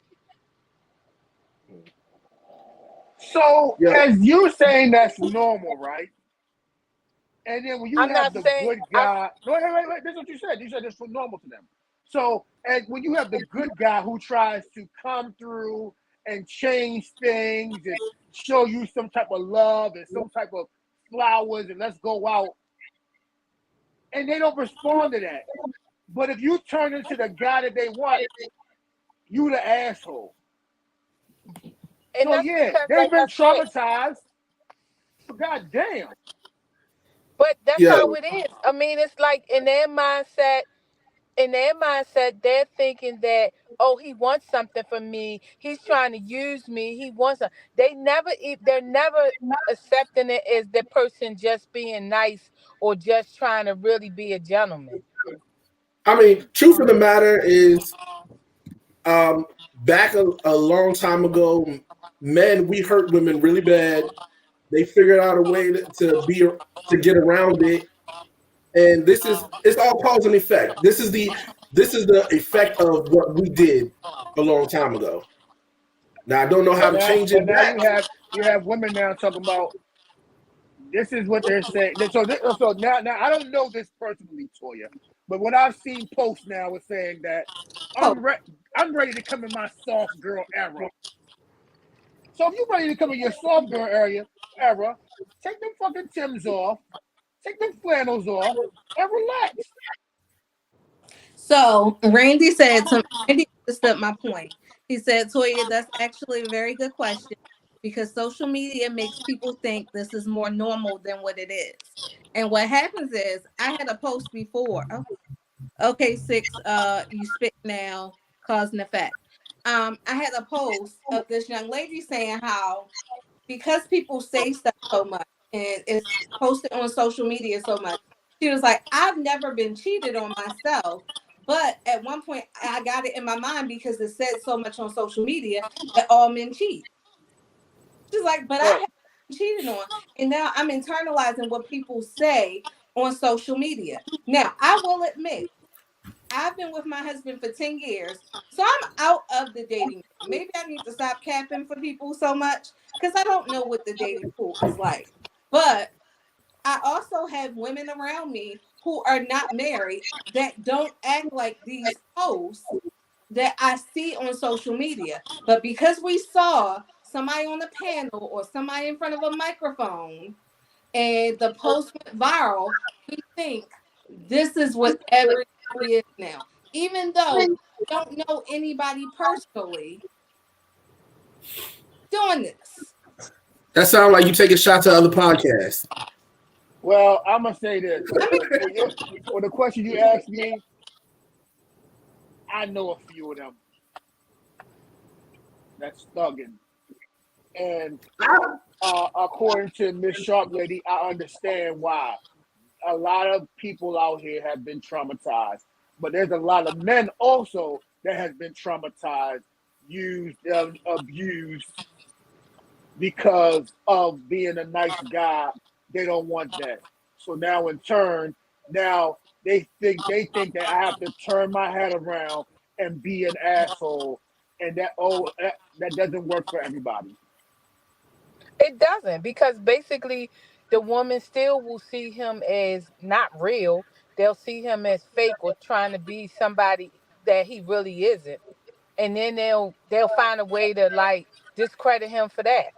So as you're saying, that's normal, right? And then when you have the good guy, wait, this is what you said. You said it's normal to them. So, and when you have the good guy who tries to come through and change things and show you some type of love and some type of flowers and let's go out, and they don't respond to that. But if you turn into the guy that they want, you the asshole. And So that's yeah, because, they've like I been said, traumatized. But god damn. but that's Yeah, how it is. I mean, it's like in their mindset, they're thinking that, oh, he wants something from me. He's trying to use me. He wants a. They're never accepting it as the person just being nice or just trying to really be a gentleman. I mean, truth of the matter is, back a long time ago, men, we hurt women really bad. They figured out a way to get around it, and it's all cause and effect. This is the effect of what we did a long time ago. Now I don't know how But to now, change but it now back. you have women now talking about this is what they're saying. So now I don't know this personally, Toya, but what I've seen posts now is saying that Post. I'm ready to come in my soft girl era. So if you're ready to come in your soft girl era, take them fucking Tims off, take them flannels off, and relax. So Randy understood my point. He said, Toya, that's actually a very good question because social media makes people think this is more normal than what it is. And what happens is I had a post before. Oh, okay, six, you spit now, cause and effect. I had a post of this young lady saying how because people say stuff so much and it's posted on social media so much, she was like, I've never been cheated on myself. But at one point, I got it in my mind because it said so much on social media that all men cheat. She's like, but I Well, haven't been cheated on. And now I'm internalizing what people say on social media. Now, I will admit, I've been with my husband for 10 years. So I'm out of the dating pool. Maybe I need to stop capping for people so much because I don't know what the dating pool is like. But I also have women around me who are not married that don't act like these posts that I see on social media. But because we saw somebody on the panel or somebody in front of a microphone and the post went viral, we think this is what everybody is now. Even though we don't know anybody personally doing this. That sounds like you taking shots at other podcasts. well, I'm gonna say this I mean, for the question you asked me. I know a few of them that's thugging, and according to Miss Sharp Lady, I understand why. A lot of people out here have been traumatized, but there's a lot of men also that has been traumatized, used, abused because of being a nice guy. They don't want that. So now, in turn, now they think that I have to turn my head around and be an asshole, and that doesn't work for everybody. It doesn't, because basically the woman still will see him as not real. They'll see him as fake or trying to be somebody that he really isn't. And then they'll find a way to like discredit him for that.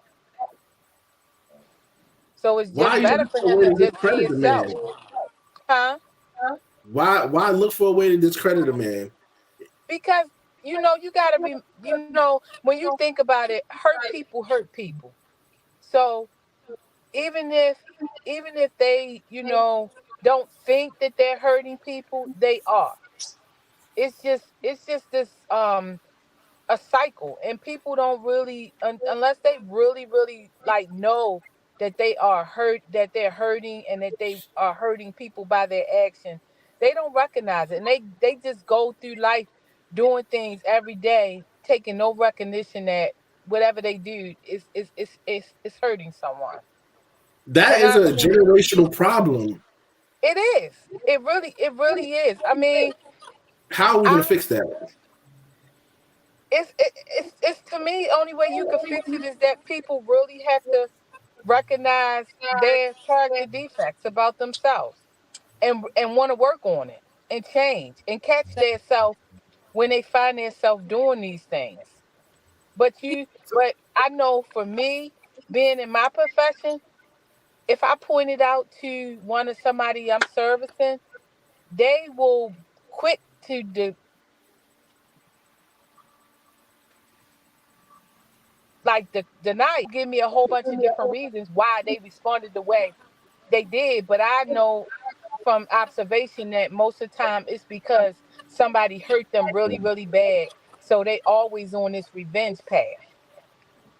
So it's Why just you better look for for a him way to to just be discredit the himself. man? Huh? Why look for a way to discredit a man? Because you gotta be, when you think about it, hurt people. So even if even if they, don't think that they're hurting people, they are. It's just this a cycle, and people don't really, unless they really like know that they're hurting, and that they are hurting people by their actions. They don't recognize it, and they just go through life doing things every day, taking no recognition that whatever they do is hurting someone. That And is I a generational problem. It is. It really is. I mean, How are we going to I fix that? it's to me, only way you can fix it is that people really have to recognize their character defects about themselves, and want to work on it and change and catch themselves when they find themselves doing these things. But I know for me, being in my profession, if I point it out to somebody I'm servicing, they will quick to deny it. Give me a whole bunch of different reasons why they responded the way they did. But I know from observation that most of the time it's because somebody hurt them really, really bad. So they always on this revenge path.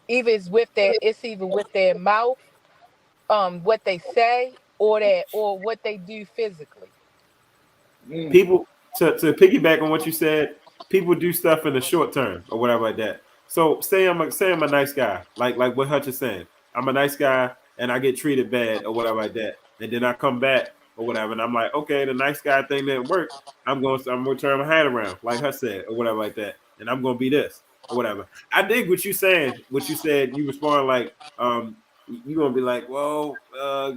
It's either with their mouth, what they say, or what they do physically. Mm. People, to piggyback on what you said, people do stuff in the short term or whatever like that. So say I'm a nice guy, like what Hutch is saying. I'm a nice guy and I get treated bad or whatever like that, and then I come back or whatever, and I'm like, okay, the nice guy thing didn't work. I'm gonna turn my hat around, like Hutch said, or whatever like that, and I'm gonna be this or whatever. I dig what you saying. What you said, you respond like, you gonna be like, well,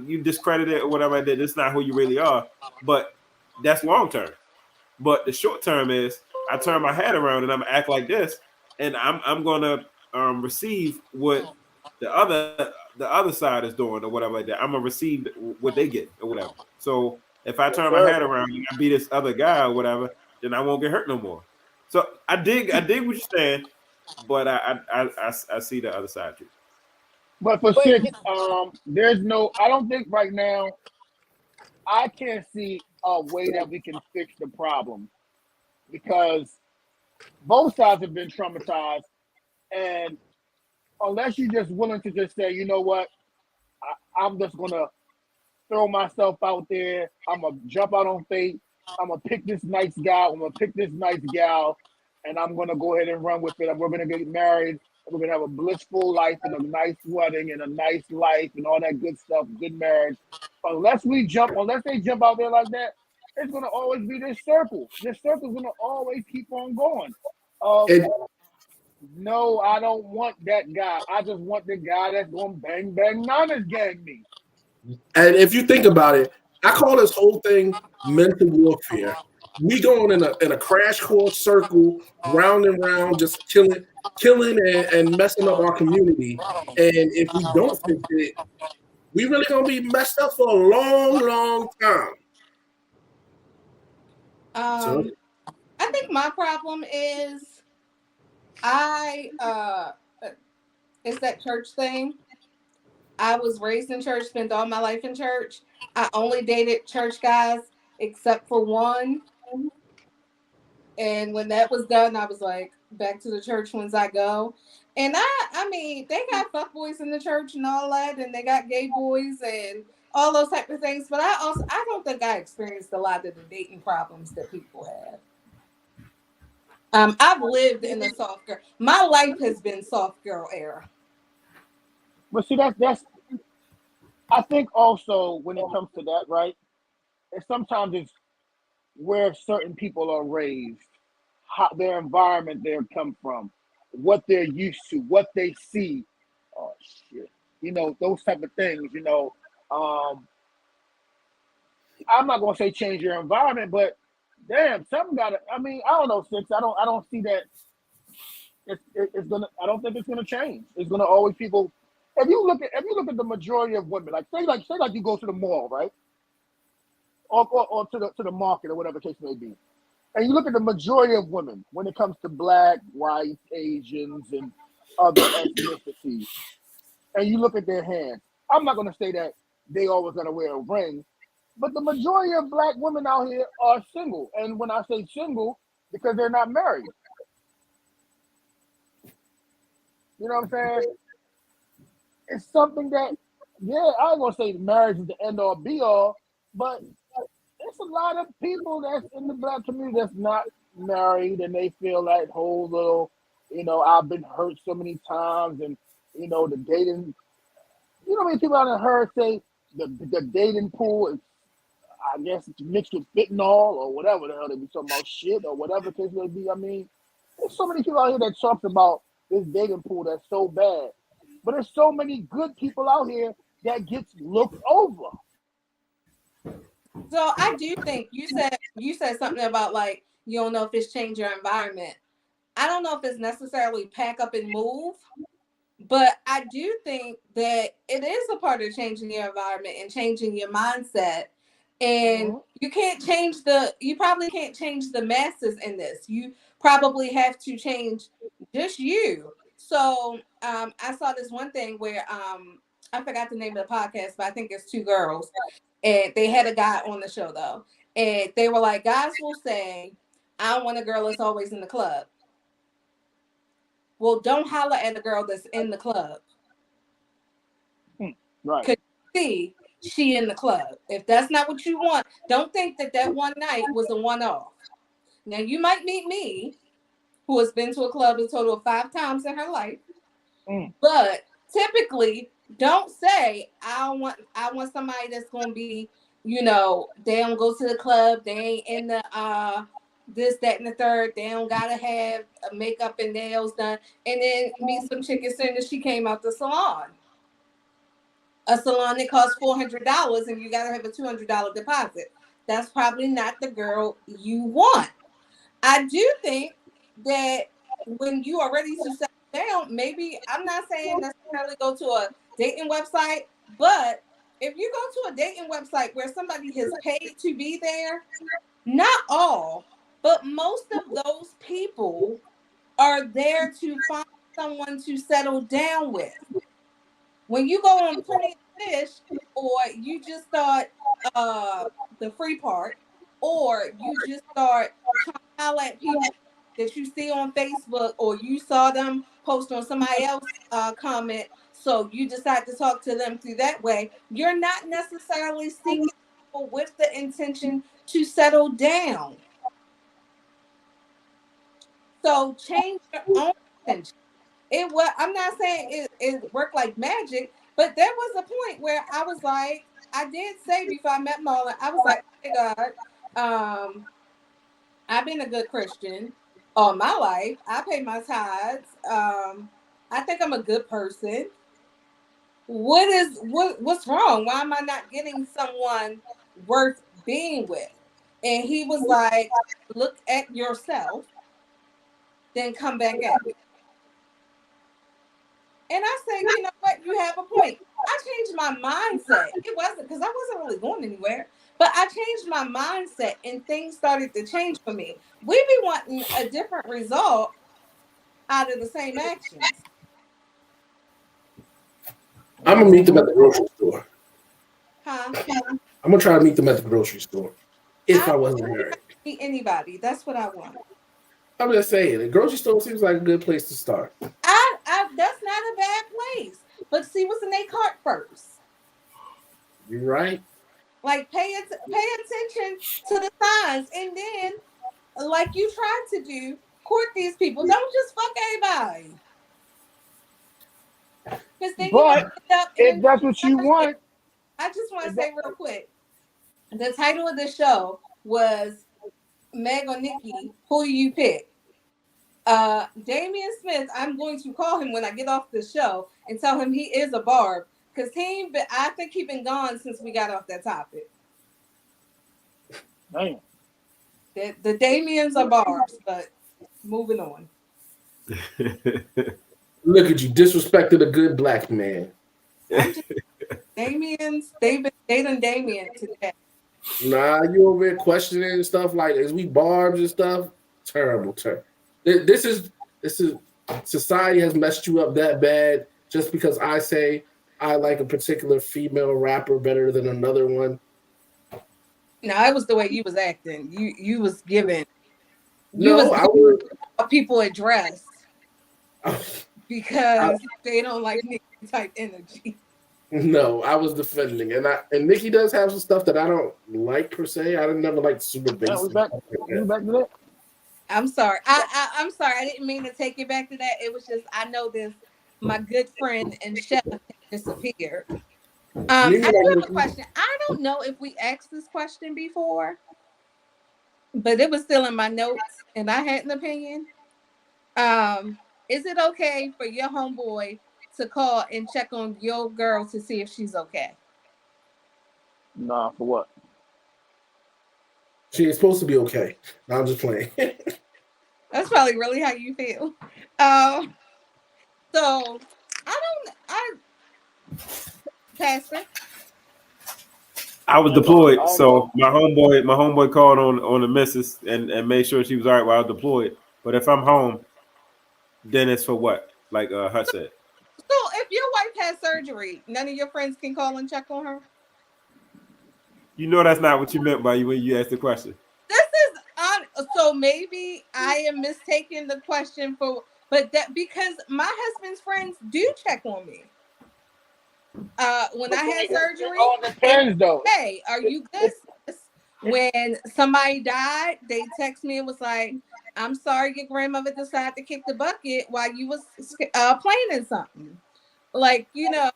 you discredited or whatever like that. That's not who you really are, but that's long term. But the short term is I turn my head around and I'm gonna act like this, and I'm gonna receive what the other side is doing or whatever like that. I'm gonna receive what they get or whatever. So if I Yes, turn my sir. head around and I be this other guy or whatever, then I won't get hurt no more. So I dig what you're saying, but I see the other side too. But for But six, there's no. I don't think right now. I can't see a way that we can fix the problem because both sides have been traumatized, and unless you're just willing to just say, you know what, I'm just gonna throw myself out there. I'm gonna jump out on faith. I'm gonna pick this nice guy. I'm gonna pick this nice gal, and I'm gonna go ahead and run with it. And we're gonna get married. And we're gonna have a blissful life and a nice wedding and a nice life and all that good stuff, good marriage. Unless they jump out there like that, it's gonna always be this circle. This circle's gonna always keep on going. Of And no, I don't want that guy. I just want the guy that's gonna bang bang nanas gang me. and if you think about it, I call this whole thing mental warfare. We going in a crash course circle, round and round, just killing and messing up our community. And if we don't fix it, we really gonna be messed up for a long, long time. So I think my problem is I it's that church thing. I was raised in church, spent all my life in church. I only dated church guys except for one. And when that was done, I was like, back to the church ones I go. And I mean, they got fuck boys in the church and all that, and they got gay boys and all those type of things. But I don't think I experienced a lot of the dating problems that people have. I've lived in the soft girl. My life has been soft girl era. But see, that's. I think also when it comes to that, right? And sometimes it's where certain people are raised, how their environment they come from, what they're used to, what they see. Oh shit, those type of things. Um, I'm not gonna say change your environment, but damn, something got to. I mean, I don't know, six. I don't see that. It's gonna. I don't think it's gonna change. It's gonna always people. If you look at the majority of women, like you go to the mall, right, or to the market or whatever the case may be, and you look at the majority of women when it comes to black, white, Asians, and other ethnicities, and you look at their hands. I'm not gonna say that they always gonna wear a ring, but the majority of black women out here are single, and when I say single, because they're not married. You know what I'm saying? It's something that, yeah, I ain't gonna say marriage is the end all be all, but it's a lot of people that's in the black community that's not married and they feel that whole little, I've been hurt so many times and the dating, how many people I've heard say the dating pool is, I guess it's mixed with fentanyl or whatever the hell they be talking about, shit or whatever the case may be. I mean, there's so many people out here that talks about this dating pool that's so bad. But there's so many good people out here that gets looked over. So I do think you said something about like you don't know if it's changed your environment. I don't know if it's necessarily pack up and move, But I do think that it is a part of changing your environment and changing your mindset. And you probably can't change the masses in this. You probably have to change just you. So I saw this one thing where I forgot the name of the podcast, but I think it's two girls. And they had a guy on the show though. And they were like, guys will say, I don't want a girl that's always in the club. Well, don't holler at a girl that's in the club. Right. Could see she in the club. If that's not what you want, don't think that that one night was a one-off. Now you might meet me, who has been to a club a total of 5 times in her life, but typically don't say I want somebody that's gonna be, they don't go to the club, they ain't in the this, that, and the third. They don't gotta have makeup and nails done, and then meet some chick as soon as she came out the salon. A salon that costs $400 and you gotta have a $200 deposit. That's probably not the girl you want. I do think that when you are ready to settle down, maybe I'm not saying necessarily go to a dating website, but if you go to a dating website where somebody has paid to be there, not all, but most of those people are there to find someone to settle down with. When you go on Plenty of Fish, or you just start the free part, or you just start trying to holler at people that you see on Facebook, or you saw them post on somebody else's comment, so you decide to talk to them through that way, you're not necessarily seeking people with the intention to settle down. So change your own intention. I'm not saying it worked like magic, but there was a point where I was like, I did say before I met Marlon, I was like, hey God, I've been a good Christian all my life. I pay my tithes. I think I'm a good person. What's wrong? Why am I not getting someone worth being with? And he was like, look at yourself, then come back at me. And I said, you know what? You have a point. I changed my mindset. It wasn't because I wasn't really going anywhere, but I changed my mindset and things started to change for me. We be wanting a different result out of the same actions. I'm gonna meet them at the grocery store. Huh? I'm gonna try to meet them at the grocery store if I wasn't married. Meet anybody. That's what I want. I'm just saying, the grocery store seems like a good place to start. That's not a bad place. But see what's in their cart first. You're right. Like pay attention to the signs, and then, like you tried to do, court these people. Don't just fuck everybody. Because then you're gonna But end up if in. that's what you want, I just want to say real quick, the title of the show was Meg or Nicki, who you pick? Damian Smith, I'm going to call him when I get off the show and tell him he is a barb, because I think he's been gone since we got off that topic. damn. The Damians are barbs, but moving on. Look at you, disrespected a good black man. Damians, they've been dating Damien today. Nah, you over here questioning stuff like, is we barbs and stuff? Terrible. This is society has messed you up that bad just because I say I like a particular female rapper better than another one. No, it was the way you was acting. You was giving. I would. People address because they don't like Nicki type energy. No, I was defending, and Nicki does have some stuff that I don't like per se. I never liked super basic. We back to that? I'm sorry. I'm sorry. I didn't mean to take it back to that. It was just I know this. My good friend and chef disappeared. I do have a question. I don't know if we asked this question before, but it was still in my notes, and I had an opinion. Is it okay for your homeboy to call and check on your girl to see if she's okay? Nah, for what? She ain't supposed to be okay. No, I'm just playing. That's probably really how you feel. So I'm Pastor. I was deployed, so my homeboy called on the missus and made sure she was all right while I was deployed. But if I'm home, then it's for what? Like Hut said. So if your wife has surgery, none of your friends can call and check on her? You know that's not what you meant by you when you asked the question. This is on. So maybe I am mistaking the question for, but that because my husband's friends do check on me. When I had surgery, it all depends though. hey, are you good? When somebody died, they text me and was like, "I'm sorry, your grandmother decided to kick the bucket while you was playing something." Like, you know,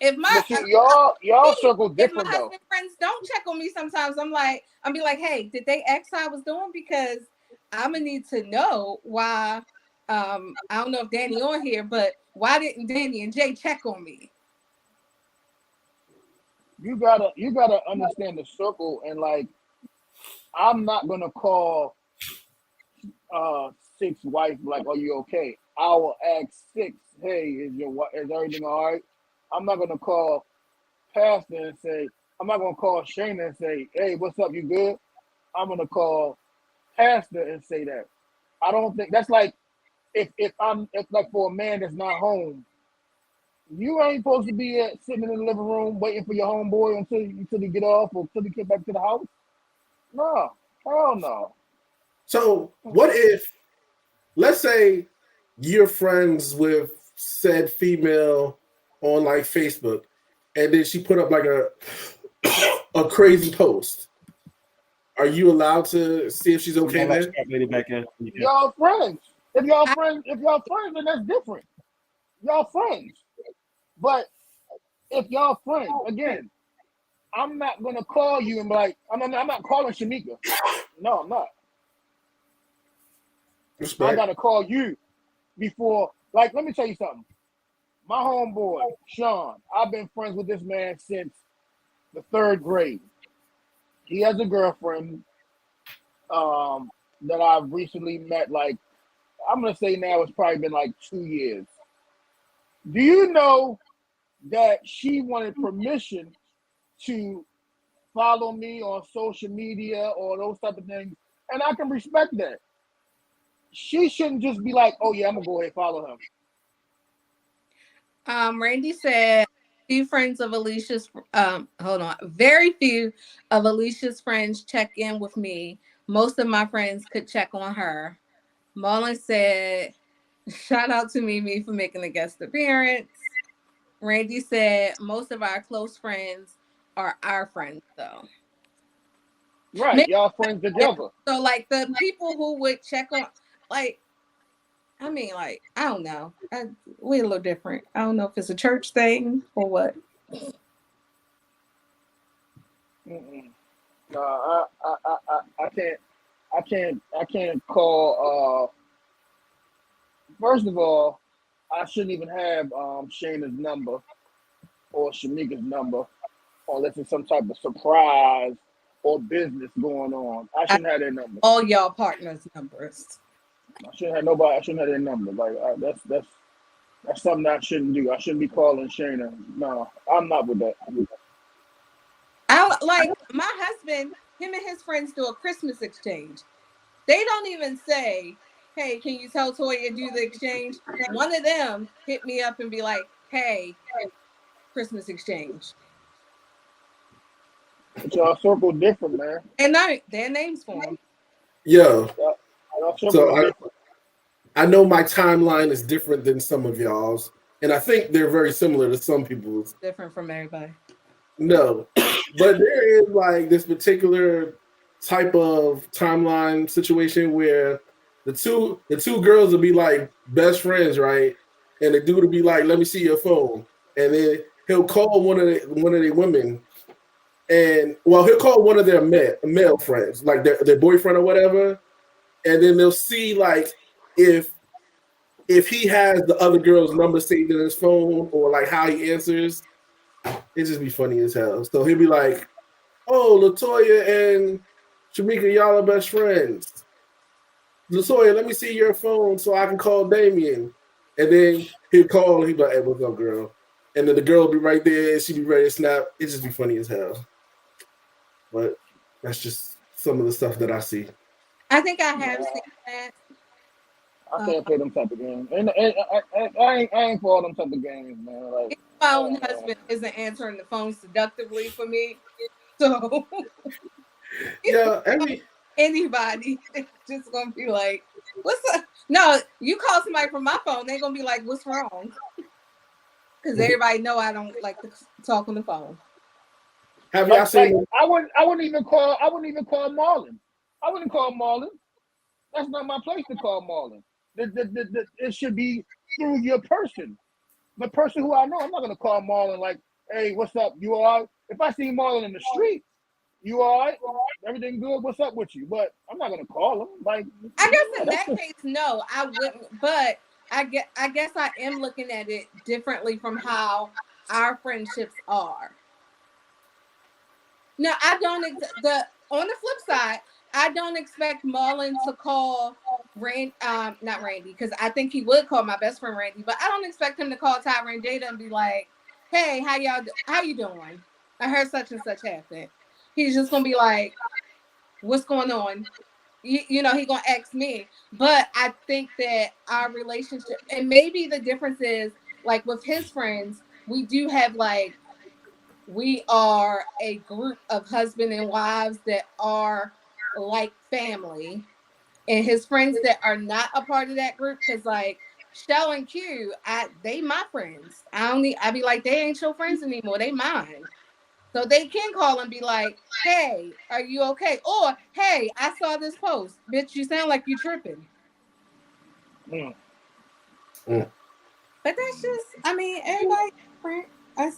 if my But see, y'all circle if my different though. husband friends don't check on me sometimes, I'm be like, hey, did they ask how I was doing? Because I'm gonna need to know why. I don't know if Danny on here, but why didn't Danny and Jay check on me? You gotta understand the circle, and like I'm not gonna call Six wife like, are you okay? I will ask Six, hey, is everything all right? I'm not gonna call Pastor and say, I'm not gonna call Shayna and say, hey, what's up? You good? I'm gonna call Pastor and say that. I don't think that's like if like for a man that's not home, you ain't supposed to be sitting in the living room waiting for your homeboy until you get off or until you get back to the house. No, hell no. So what if, let's say, you're friends with said female on like Facebook, and then she put up like a crazy post. Are you allowed to see if she's okay then? Back in. Y'all friends. If y'all friends, then that's different. Y'all friends. But if y'all friends, again, I'm not gonna call you and be like, I'm not calling Shamika. No, I'm not. Respect. I gotta call you before. Like, let me tell you something. My homeboy Sean, I've been friends with this man since the 3rd grade. He has a girlfriend that I've recently met. Like, I'm gonna say now it's probably been like 2 years. Do you know that she wanted permission to follow me on social media or those type of things? And I can respect that. She shouldn't just be like, oh yeah, I'm gonna go ahead and follow him. Randy said, few friends of Alicia's, hold on, very few of Alicia's friends check in with me. Most of my friends could check on her. Mullen said, shout out to Mimi for making a guest appearance. Randy said, most of our close friends are our friends, though. Right, Maybe, y'all friends together. so, like, the people who would check on, like, I mean, like, I don't know. We're a little different. I don't know if it's a church thing or what. No, I can't call. First of all, I shouldn't even have Shayna's number or Shamika's number unless it's some type of surprise or business going on. I shouldn't have their number. All y'all partners' numbers. I shouldn't have nobody. I shouldn't have their number. Like that's something I shouldn't do. I shouldn't be calling Shayna. No, I'm not with that. Like my husband, him and his friends do a Christmas exchange. They don't even say, hey, can you tell Toya do the exchange? One of them hit me up and be like, hey, Christmas exchange. But y'all circle different, man. And their names for them. Yo. Y'all circle So different. I know my timeline is different than some of y'all's, and I think they're very similar to some people's. Different from everybody. No, but there is like this particular type of timeline situation where the two girls will be like best friends, right? And the dude will be like, "Let me see your phone," and then he'll call one of the women, and well, he'll call one of their male friends, like their boyfriend or whatever, and then they'll see like if he has the other girl's number saved in his phone or like how he answers. It just be funny as hell. So he'll be like, "Oh, Latoya and Shamika, y'all are best friends. Latoya, let me see your phone so I can call Damien." And then he'd call and he'd be like, "Hey, what's up, girl?" And then the girl would be right there and she'd be ready to snap. It'd just be funny as hell. But that's just some of the stuff that I see. I think I have Nah, seen that. I Uh, can't play them type of games. And I ain't for all them type of games, man. Like, if my own husband isn't answering the phone seductively for me, so Yeah, every anybody is just gonna be like, "What's up?" No, you call somebody from my phone, they're gonna be like, "What's wrong?" Because everybody know I don't like to talk on the phone. have y'all like seen I wouldn't even call Marlon. I wouldn't call Marlon. That's not my place to call Marlon. It should be through your person. The person who I know, I'm not gonna call Marlon like, "Hey, what's up? You all right?" If I see Marlon in the street, "You all right? Everything good? What's up with you?" But I'm not gonna call him. Like, I guess in that's that case, no, I wouldn't. But I guess I am looking at it differently from how our friendships are. No, I don't. The on the flip side, I don't expect Marlon to call not Randy, because I think he would call my best friend Randy, but I don't expect him to call Tyra and Jada and be like, "Hey, how you doing? I heard such and such happened." He's just gonna be like, "What's going on?" He gonna ask me. But I think that our relationship, and maybe the difference is like with his friends, we do have like we are a group of husband and wives that are like family, and his friends that are not a part of that group, because like Shell and Q, they my friends. I be like, they ain't your friends anymore, they mine. So they can call and be like, "Hey, are you okay?" Or, "Hey, I saw this post, bitch, you sound like you tripping." mm. Mm. But that's just, I mean, everybody different. I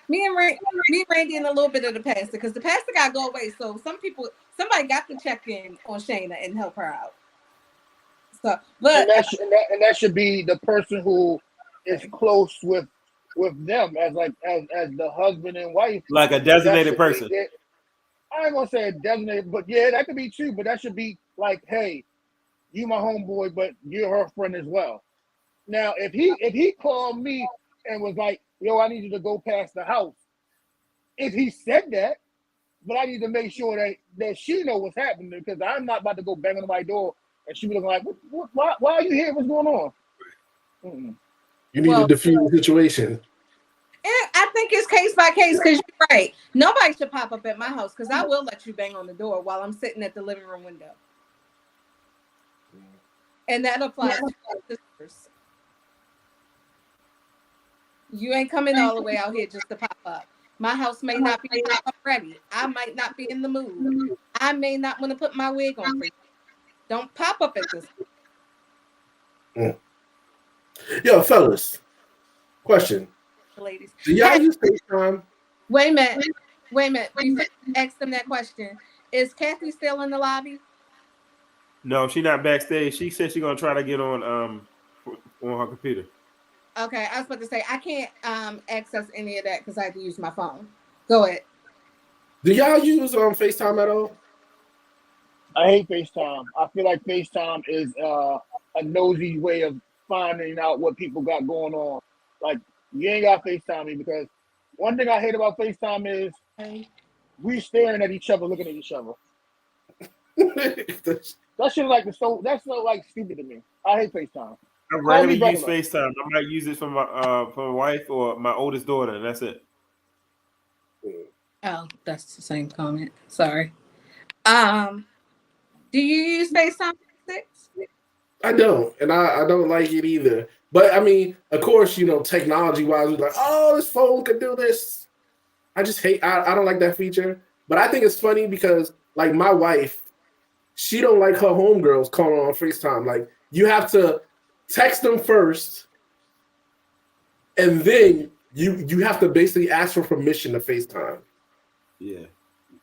me, Randy, and a little bit of the pastor, because the pastor got to go away. So somebody got to check in on Shayna and help her out. So, and but that should be the person who is close with them as like as the husband and wife. Like a That designated should be person. it. I ain't gonna say a designated, but yeah, that could be true. But that should be like, "Hey, you my homeboy, but you're her friend as well." Now, if he called me and was like, "Yo, I need you to go past the house," if he said that, but I need to make sure that she know what's happening, because I'm not about to go banging on my door and she be looking like, why are you here? What's going on?" Mm-mm. you need to well, defuse the situation? I think it's case by case, because you're right. Nobody should pop up at my house, because I will let you bang on the door while I'm sitting at the living room window. And that applies to sisters. You ain't coming all the way out here just to pop up. My house may not be ready. I might not be in the mood. I may not want to put my wig on for you. Don't pop up at this, Mm. Yo, fellas, question: ladies. do y'all Hey, use FaceTime? wait a minute. Wait a minute. Before you ask them that question, is Kathy still in the lobby? No, she not backstage. She said she's gonna try to get on her computer. Okay, I was about to say I can't access any of that because I had to use my phone. Go ahead. Do y'all use FaceTime at all? I hate FaceTime. I feel like FaceTime is a nosy way of finding out what people got going on. Like, you ain't got FaceTime me, because one thing I hate about FaceTime is we staring at each other, looking at each other. That shit like that's so like stupid to me. I hate FaceTime. I Call rarely me use regular. FaceTime. I might use it for my wife or my oldest daughter, and that's it. Oh, that's the same comment. Sorry. Um, do you use FaceTime 6? I don't, and I don't like it either. But I mean, of course, technology wise, we're like, oh, this phone could do this. I just hate. I don't like that feature. But I think it's funny because, like, my wife, she don't like her homegirls calling on FaceTime. Like, you have to text them first, and then you have to basically ask for permission to FaceTime. Yeah.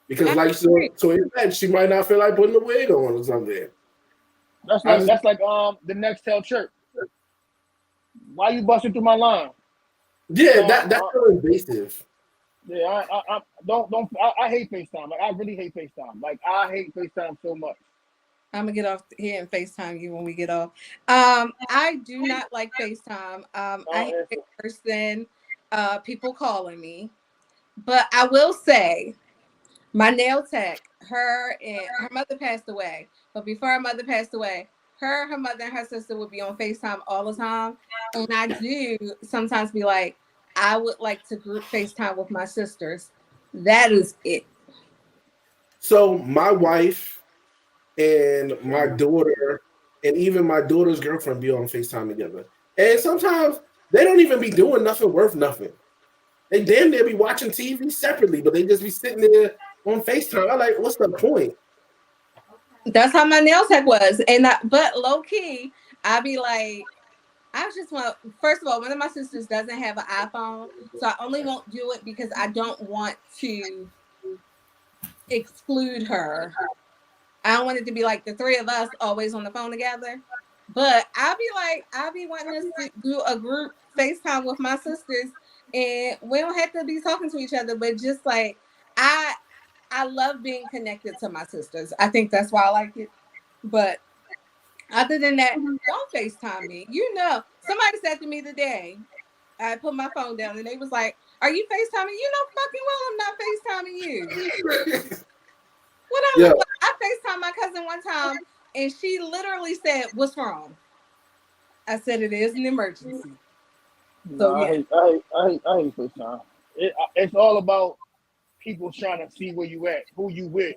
Because, I like, agree. so instead, she might not feel like putting the wig on or something. That's I like just, that's like the next tell chirp. Why you busting through my line? yeah, No, that's so invasive. yeah, I don't I hate FaceTime. Like, I really hate FaceTime. Like, I hate FaceTime so much. I'm gonna get off here and FaceTime you when we get off. I do not like FaceTime. I hate it worse than people calling me. But I will say, my nail tech, her and her mother passed away. But before her mother passed away, her mother, and her sister would be on FaceTime all the time. And I do sometimes be like, I would like to group FaceTime with my sisters. That is it. So my wife and my daughter, and even my daughter's girlfriend, be on FaceTime together. And sometimes they don't even be doing nothing worth nothing. They damn near be watching TV separately, but they just be sitting there on FaceTime. I'm like, what's the point? That's how my nail tech was. But low key, I be like, I just want, first of all, one of my sisters doesn't have an iPhone. So I only won't do it because I don't want to exclude her. I don't want it to be like the three of us always on the phone together. But I'll be wanting us to do a group FaceTime with my sisters, and we don't have to be talking to each other, but just like I I love being connected to my sisters. I think that's why I like it. But other than that, don't FaceTime me. You know, somebody said to me today, I put my phone down and they was like, "Are you FaceTiming?" You know fucking well I'm not FaceTiming you. What I look like? I FaceTimed my cousin one time and she literally said, "What's wrong?" I said, "It is an emergency." So No, yeah. I hate FaceTime. It's all about people trying to see where you at, who you with,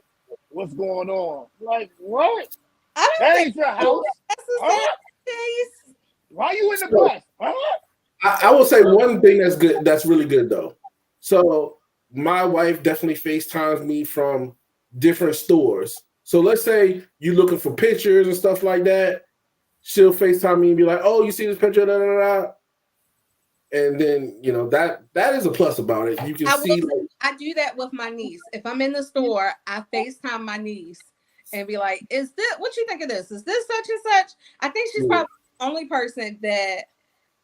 what's going on. Like what? I don't That think ain't your house. that's the Huh? case. Why you in the bus? Huh? I will say one thing that's good, that's really good though. So my wife definitely FaceTimes me from different stores. So let's say you're looking for pictures and stuff like that. She'll FaceTime me and be like, "Oh, you see this picture?" Da, da, da, da. And then that is a plus about it. You can see like, I do that with my niece. If I'm in the store, I FaceTime my niece and be like, "Is this what you think of this? Is this such and such?" I think she's probably the only person that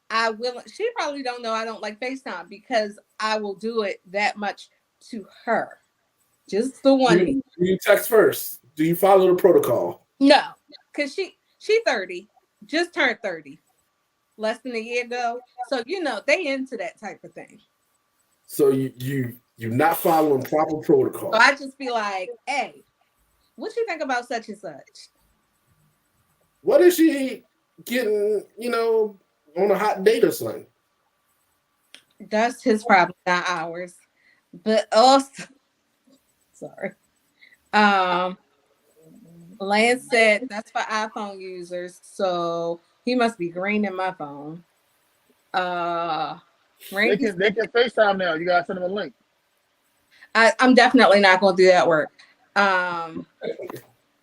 I will. She probably don't know I don't like FaceTime because I will do it that much to her. Just the one. do you text first? Do you follow the protocol? No, because she 30, just turned 30, less than a year ago. So you know they into that type of thing. So you're not following proper protocol. So I just be like, "Hey, what you think about such and such?" What is she getting, on a hot date or something? That's his problem, not ours. But also, sorry. Um, Lance said that's for iPhone users, so he must be green in my phone. Uh, Randy, They can FaceTime now. You gotta send them a link. I'm definitely not gonna do that work. Um,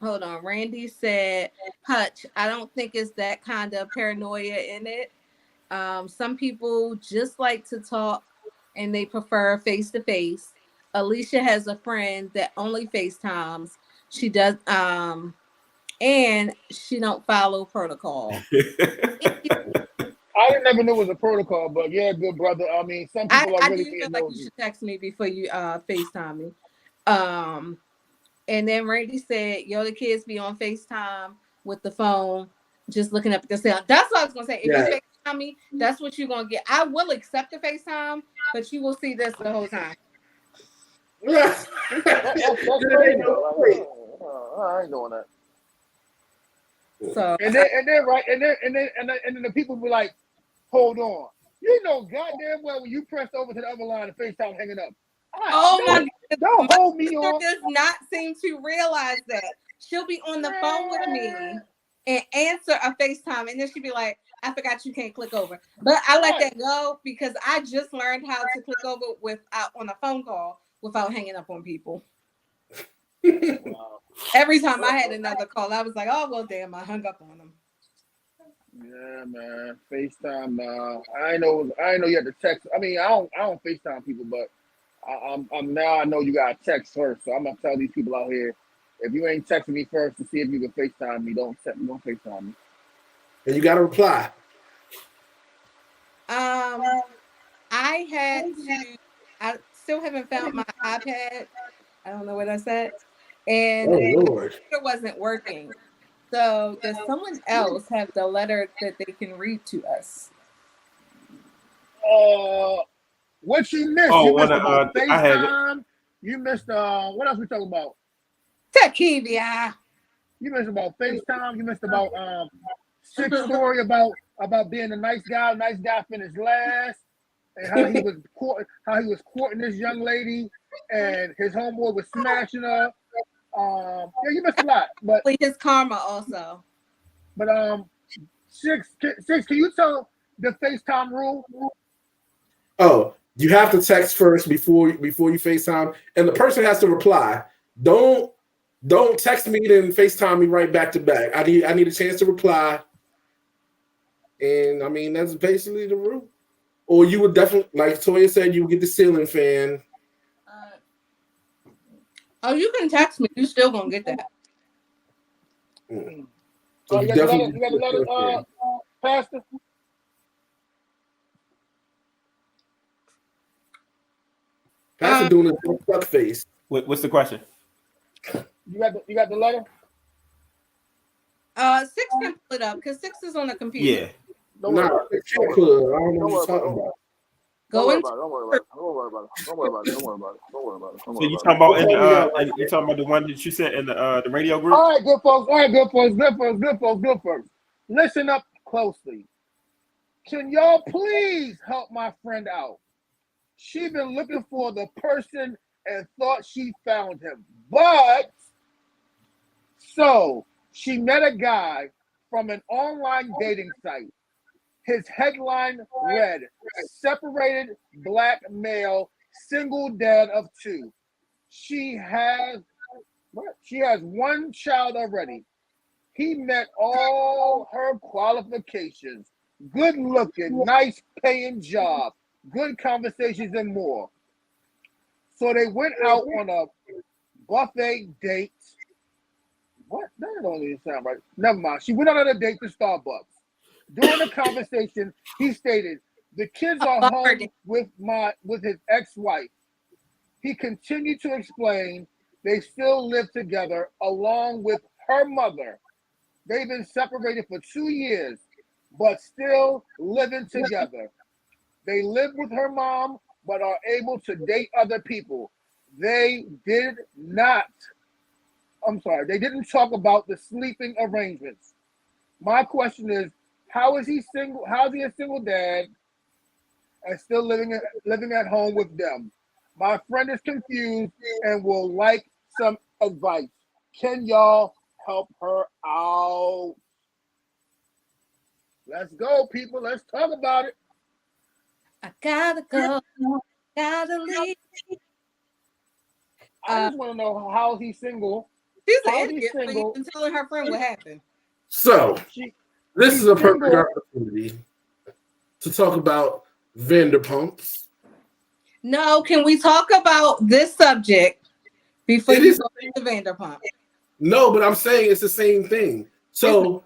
hold on. Randy said, "Hutch, I don't think it's that kind of paranoia in it. Some people just like to talk and they prefer face to face. Alicia has a friend that only FaceTimes. She does and she don't follow protocol. I never knew it was a protocol, but yeah, good brother. I mean, some people are I really do feel being like you nosy. should text me before you FaceTime me. Um and then Randy said, "Yo, the kids be on FaceTime with the phone, just looking up at the sound." That's what I was gonna say. If you FaceTime me, that's what you're gonna get. I will accept the FaceTime, but you will see this the whole time. That's crazy though. Like, I ain't doing that. So And then the people be like, hold on. You know goddamn well when you press over to the other line, the FaceTime hanging up. oh my goodness. Don't My hold me sister on. does not seem to realize that. She'll be on the phone with me and answer a FaceTime, and then she'll be like, "I forgot you can't click over." But I let that go because I just learned how to click over without on a phone call without hanging up on people. Wow. Every time I had another call, I was like, "Oh well, damn, I hung up on them." Yeah, man. FaceTime. Nah, I ain't know you had to text. I mean, I don't FaceTime people, but I'm now I know you got to text first. So I'm gonna tell these people out here, if you ain't texting me first to see if you can FaceTime me, don't FaceTime me. And you got to reply. I had to. I still haven't found my iPad. I don't know what I said, and Oh Lord. it wasn't working. So does someone else have the letter that they can read to us? What you missed? Oh, You missed about I have it. FaceTime. You missed what else we talking about? Takivia. You missed about FaceTime. You missed about Six story about being a nice guy. Nice guy finished last, and how he was courting this young lady, and his homeboy was smashing her. Yeah, you missed a lot, but His karma also. but six, can you tell the FaceTime rule? Oh, you have to text first before you FaceTime, and the person has to reply. Don't text me then FaceTime me right back to back. I need a chance to reply. And I mean that's basically the rule. Or you would definitely, like Toya said, you would get the ceiling fan. Oh, you can text me. You still gonna get that. So you got the letter, Pastor. Pastor doing a duck face. What's the question? You got the letter. 6 can pull it up because 6 is on the computer. Yeah. Don't worry about it. I don't know what you're talking about. Go into. Don't worry about it. So you talking about you talking about the one that you sent in the radio group? All right, good folks. Listen up closely. Can y'all please help my friend out? She been looking for the person and thought she found him, but so she met a guy from an online dating site. His headline read, "Separated black male, single dad of 2." She has one child already. He met all her qualifications. Good looking, nice paying job, good conversations and more. So they went out on a buffet date. What? That don't even sound right. Never mind. She went out on a date to Starbucks. During the conversation, he stated, "The kids are home with his ex-wife." He continued to explain they still live together along with her mother. They've been separated for 2 years, but still living together. They live with her mom, but are able to date other people. They didn't talk about the sleeping arrangements. My question is, how is he single? How is he a single dad and still living at home with them? My friend is confused and will like some advice. Can y'all help her out? Let's go, people. Let's talk about it. I gotta go. Gotta leave. I just want to know how he's single. She's How an idiot for even telling her friend what happened. So this is a perfect opportunity to talk about Vanderpumps. No, can we talk about this subject before you go to Vanderpump? No, but I'm saying it's the same thing. So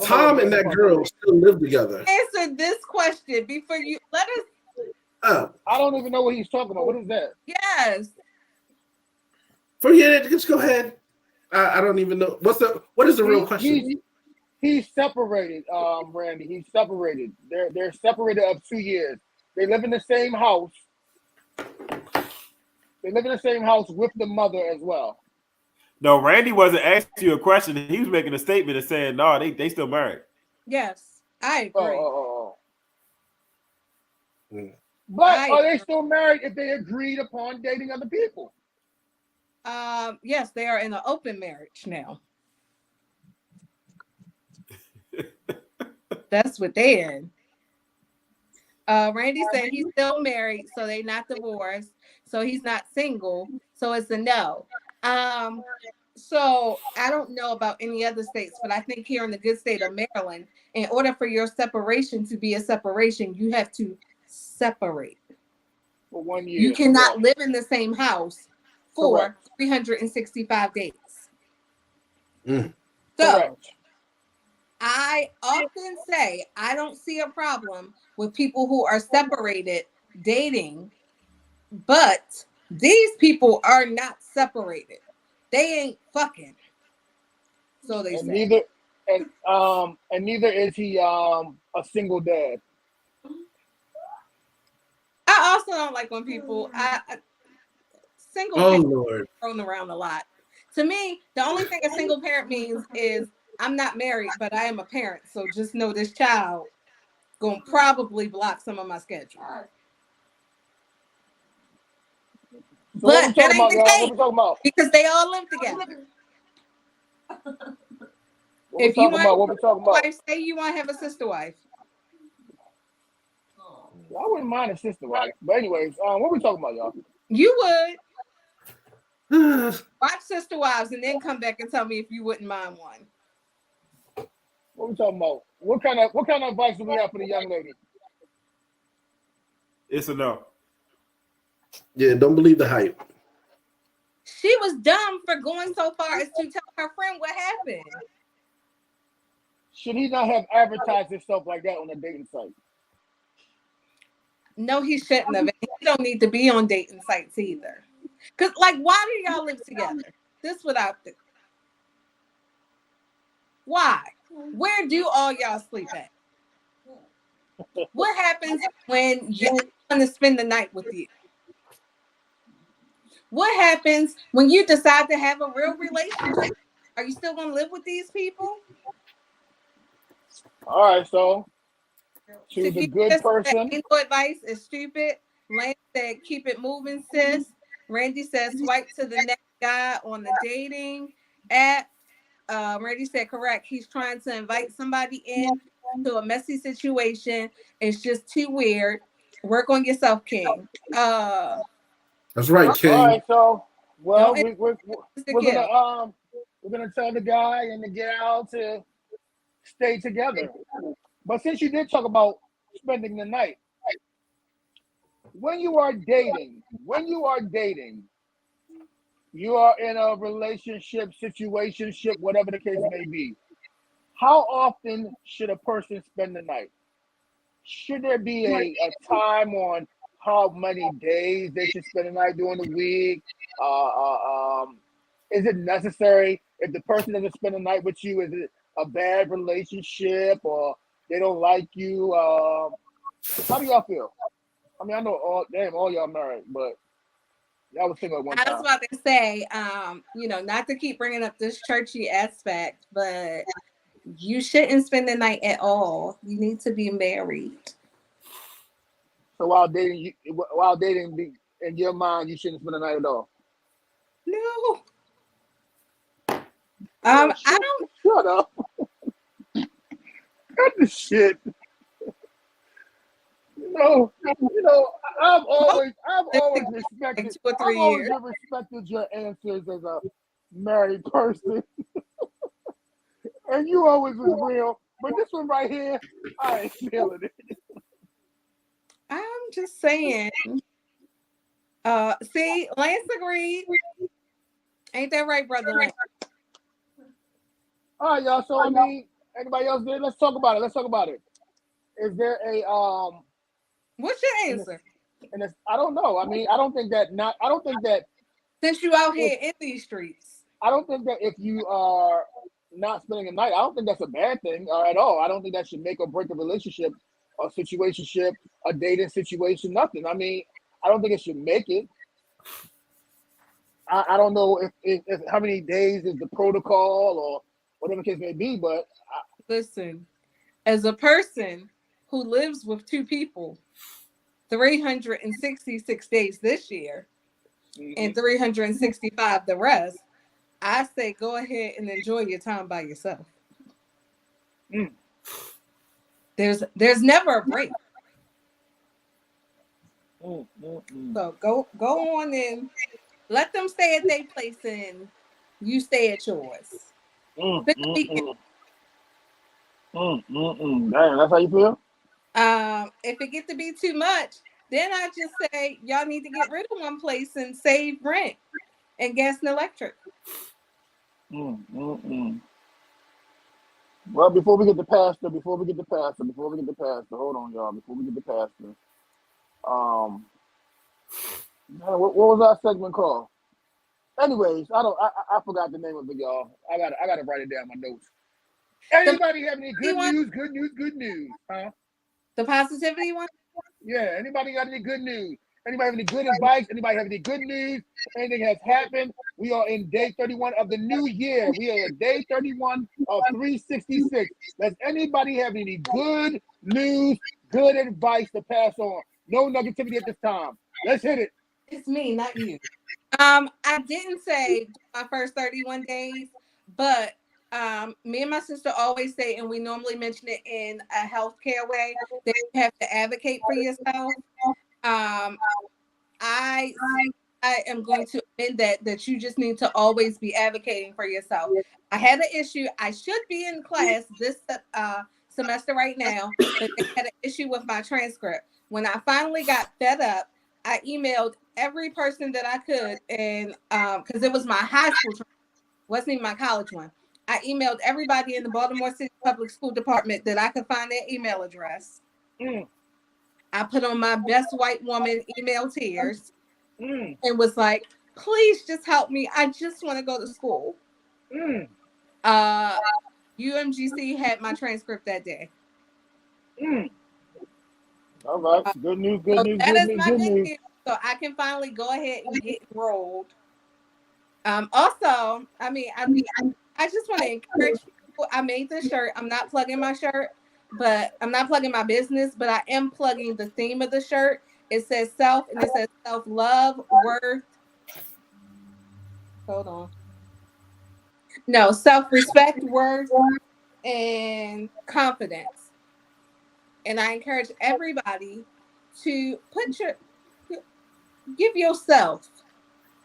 Tom and that girl still live together. Answer this question before you let us. I don't even know what he's talking about. What is that? Yes. Forget it. Just go ahead. I don't even know. What is the real question? He's separated, Randy. He's separated. They're separated of 2 years. They live in the same house. They live in the same house with the mother as well. No, Randy wasn't asking you a question. He was making a statement and saying, "No, they still married." Yes, I agree. But are they still married if they agreed upon dating other people? Yes, they are in an open marriage now. That's what they're in. Randy said he's still married, so they're not divorced. So he's not single. So it's a no. So I don't know about any other states, but I think here in the good state of Maryland, in order for your separation to be a separation, you have to separate. For 1 year. You cannot live in the same house for 365 days. So I often say I don't see a problem with people who are separated dating, but these people are not separated. They ain't fucking. So they and say. neither is he a single dad. I also don't like when people single Oh parent Lord. thrown around a lot. To me, the only thing a single parent means is I'm not married, but I am a parent. So just know this child gonna probably block some of my schedule. So what we But that talking ain't about, the y'all? What case we talking about? because they all live together. What we If you talking want about? What we talking a about? wife, say you want to have a sister wife. I wouldn't mind a sister wife, but anyways, what we talking about, y'all? You would watch Sister Wives and then come back and tell me if you wouldn't mind one. What we talking about? What kind of advice do we have for the young lady? It's a no. Yeah, don't believe the hype. She was dumb for going so far as to tell her friend what happened. Should he not have advertised himself like that on a dating site? No, he shouldn't have. He don't need to be on dating sites either. Cause like, why do y'all live together? This without the why? Where do all y'all sleep at? What happens when you want to spend the night with you? What happens when you decide to have a real relationship? Are you still gonna live with these people? All right, so choose a Shakira good said person. ain't no advice is stupid. Lane said keep it moving, sis. Randy said swipe to the next guy on the dating app. Randy said correct. He's trying to invite somebody in to a messy situation. It's just too weird. Work on yourself, King. That's right, All King. right, so Don't well, interrupt Mr. we're gonna Kill. we're gonna tell the guy and the gal to stay together. But since you did talk about spending the night, when you are dating, you are in a relationship, situationship, whatever the case may be. How often should a person spend the night? Should there be a time on how many days they should spend the night during the week? Uh, uh, um, is it necessary if the person doesn't spend the night with you? Is it a bad relationship or they don't like you? How do y'all feel? I mean, I know all y'all married, but y'all was single at one I was time. about to say, not to keep bringing up this churchy aspect, but you shouldn't spend the night at all. You need to be married. So while dating, in your mind, you shouldn't spend the night at all. No. Man, I don't. shut up. Cut the shit. You know, Most I've live always together like respected, 2 or 3 years. respected your answers as a married person, and you always was real. But this one right here, I ain't feeling it. I'm just saying. See, Lance agreed. Ain't that right, brother Lance? All right, y'all. So I mean, anybody else there? Let's talk about it. Let's talk about it. Is there a What's your in this answer? in this? I don't know. I mean, I don't think that not. I don't think that Since you out if here in these streets. I don't think that if you are not spending a night, I don't think that's a bad thing at all. I don't think that should make or break a relationship, a situationship, a dating situation, nothing. I mean, I don't think it should make it. I don't know if how many days is the protocol or whatever the case may be, but Listen, as a person who lives with two people 366 days this year and 365 the rest, I say go ahead and enjoy your time by yourself. mm, There's never a break. mm, mm, mm, So go on and let them stay at their place and you stay at yours. mm, Spend the mm, weekend. mm, Damn, that's how you feel? If it get to be too much, then I just say y'all need to get rid of one place and save rent and gas and electric. Mm, mm, mm. Well, before we get to pastor, hold on, y'all. Before we get to pastor, um, man, what was our segment called? Anyways, I forgot the name of it, y'all. I gotta write it down in my notes. Anybody have any good one? news? Good news, huh? The positivity one? Yeah. Anybody got any good news? Anybody have any good advice? Anybody have any good news? Anything has happened? We are in day 31 of the new year. We are at day 31 of 366. Does anybody have any good news, good advice to pass on? No negativity at this time. Let's hit it. It's me, not you. I didn't say my first 31 days, but me and my sister always say, and we normally mention it in a healthcare way, that you have to advocate for yourself. Um, I I am going to admit that you just need to always be advocating for yourself. I had an issue. I should be in class this semester right now, but they had an issue with my transcript. When I finally got fed up, I emailed every person that I could, and because it was my high school, wasn't even my college one. I emailed everybody in the Baltimore City Public School Department that I could find their email address. Mm, I put on my best white woman email tears mm, and was like, please just help me. I just want to go to school. mm, UMGC had my transcript that day. mm. All right. Good news, good So news, that good is news, my good good news. news. So I can finally go ahead and get enrolled. Also, I just want to encourage people. I made this shirt. I'm not plugging my shirt, but I'm not plugging my business, but I am plugging the theme of the shirt. It says self, and it says self-love, worth. Hold on. No, self-respect, worth, and confidence. And I encourage everybody to give yourself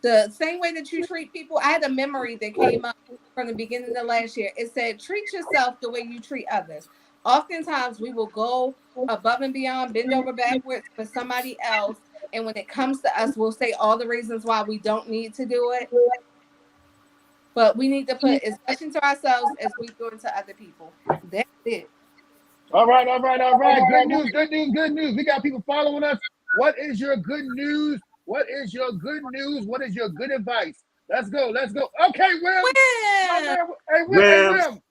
the same way that you treat people. I had a memory that came up from the beginning of last year. It said, treat yourself the way you treat others. Oftentimes we will go above and beyond, bend over backwards for somebody else. And when it comes to us, we'll say all the reasons why we don't need to do it. But we need to put as much into ourselves as we do into other people. That's it. All right, all right, all right. Good news, good news, good news. We got people following us. What is your good news? What is your good news? What is your good advice? Let's go, let's go. Okay, Wim. My Well, man, hey, Wim, hey, Rams. Wim.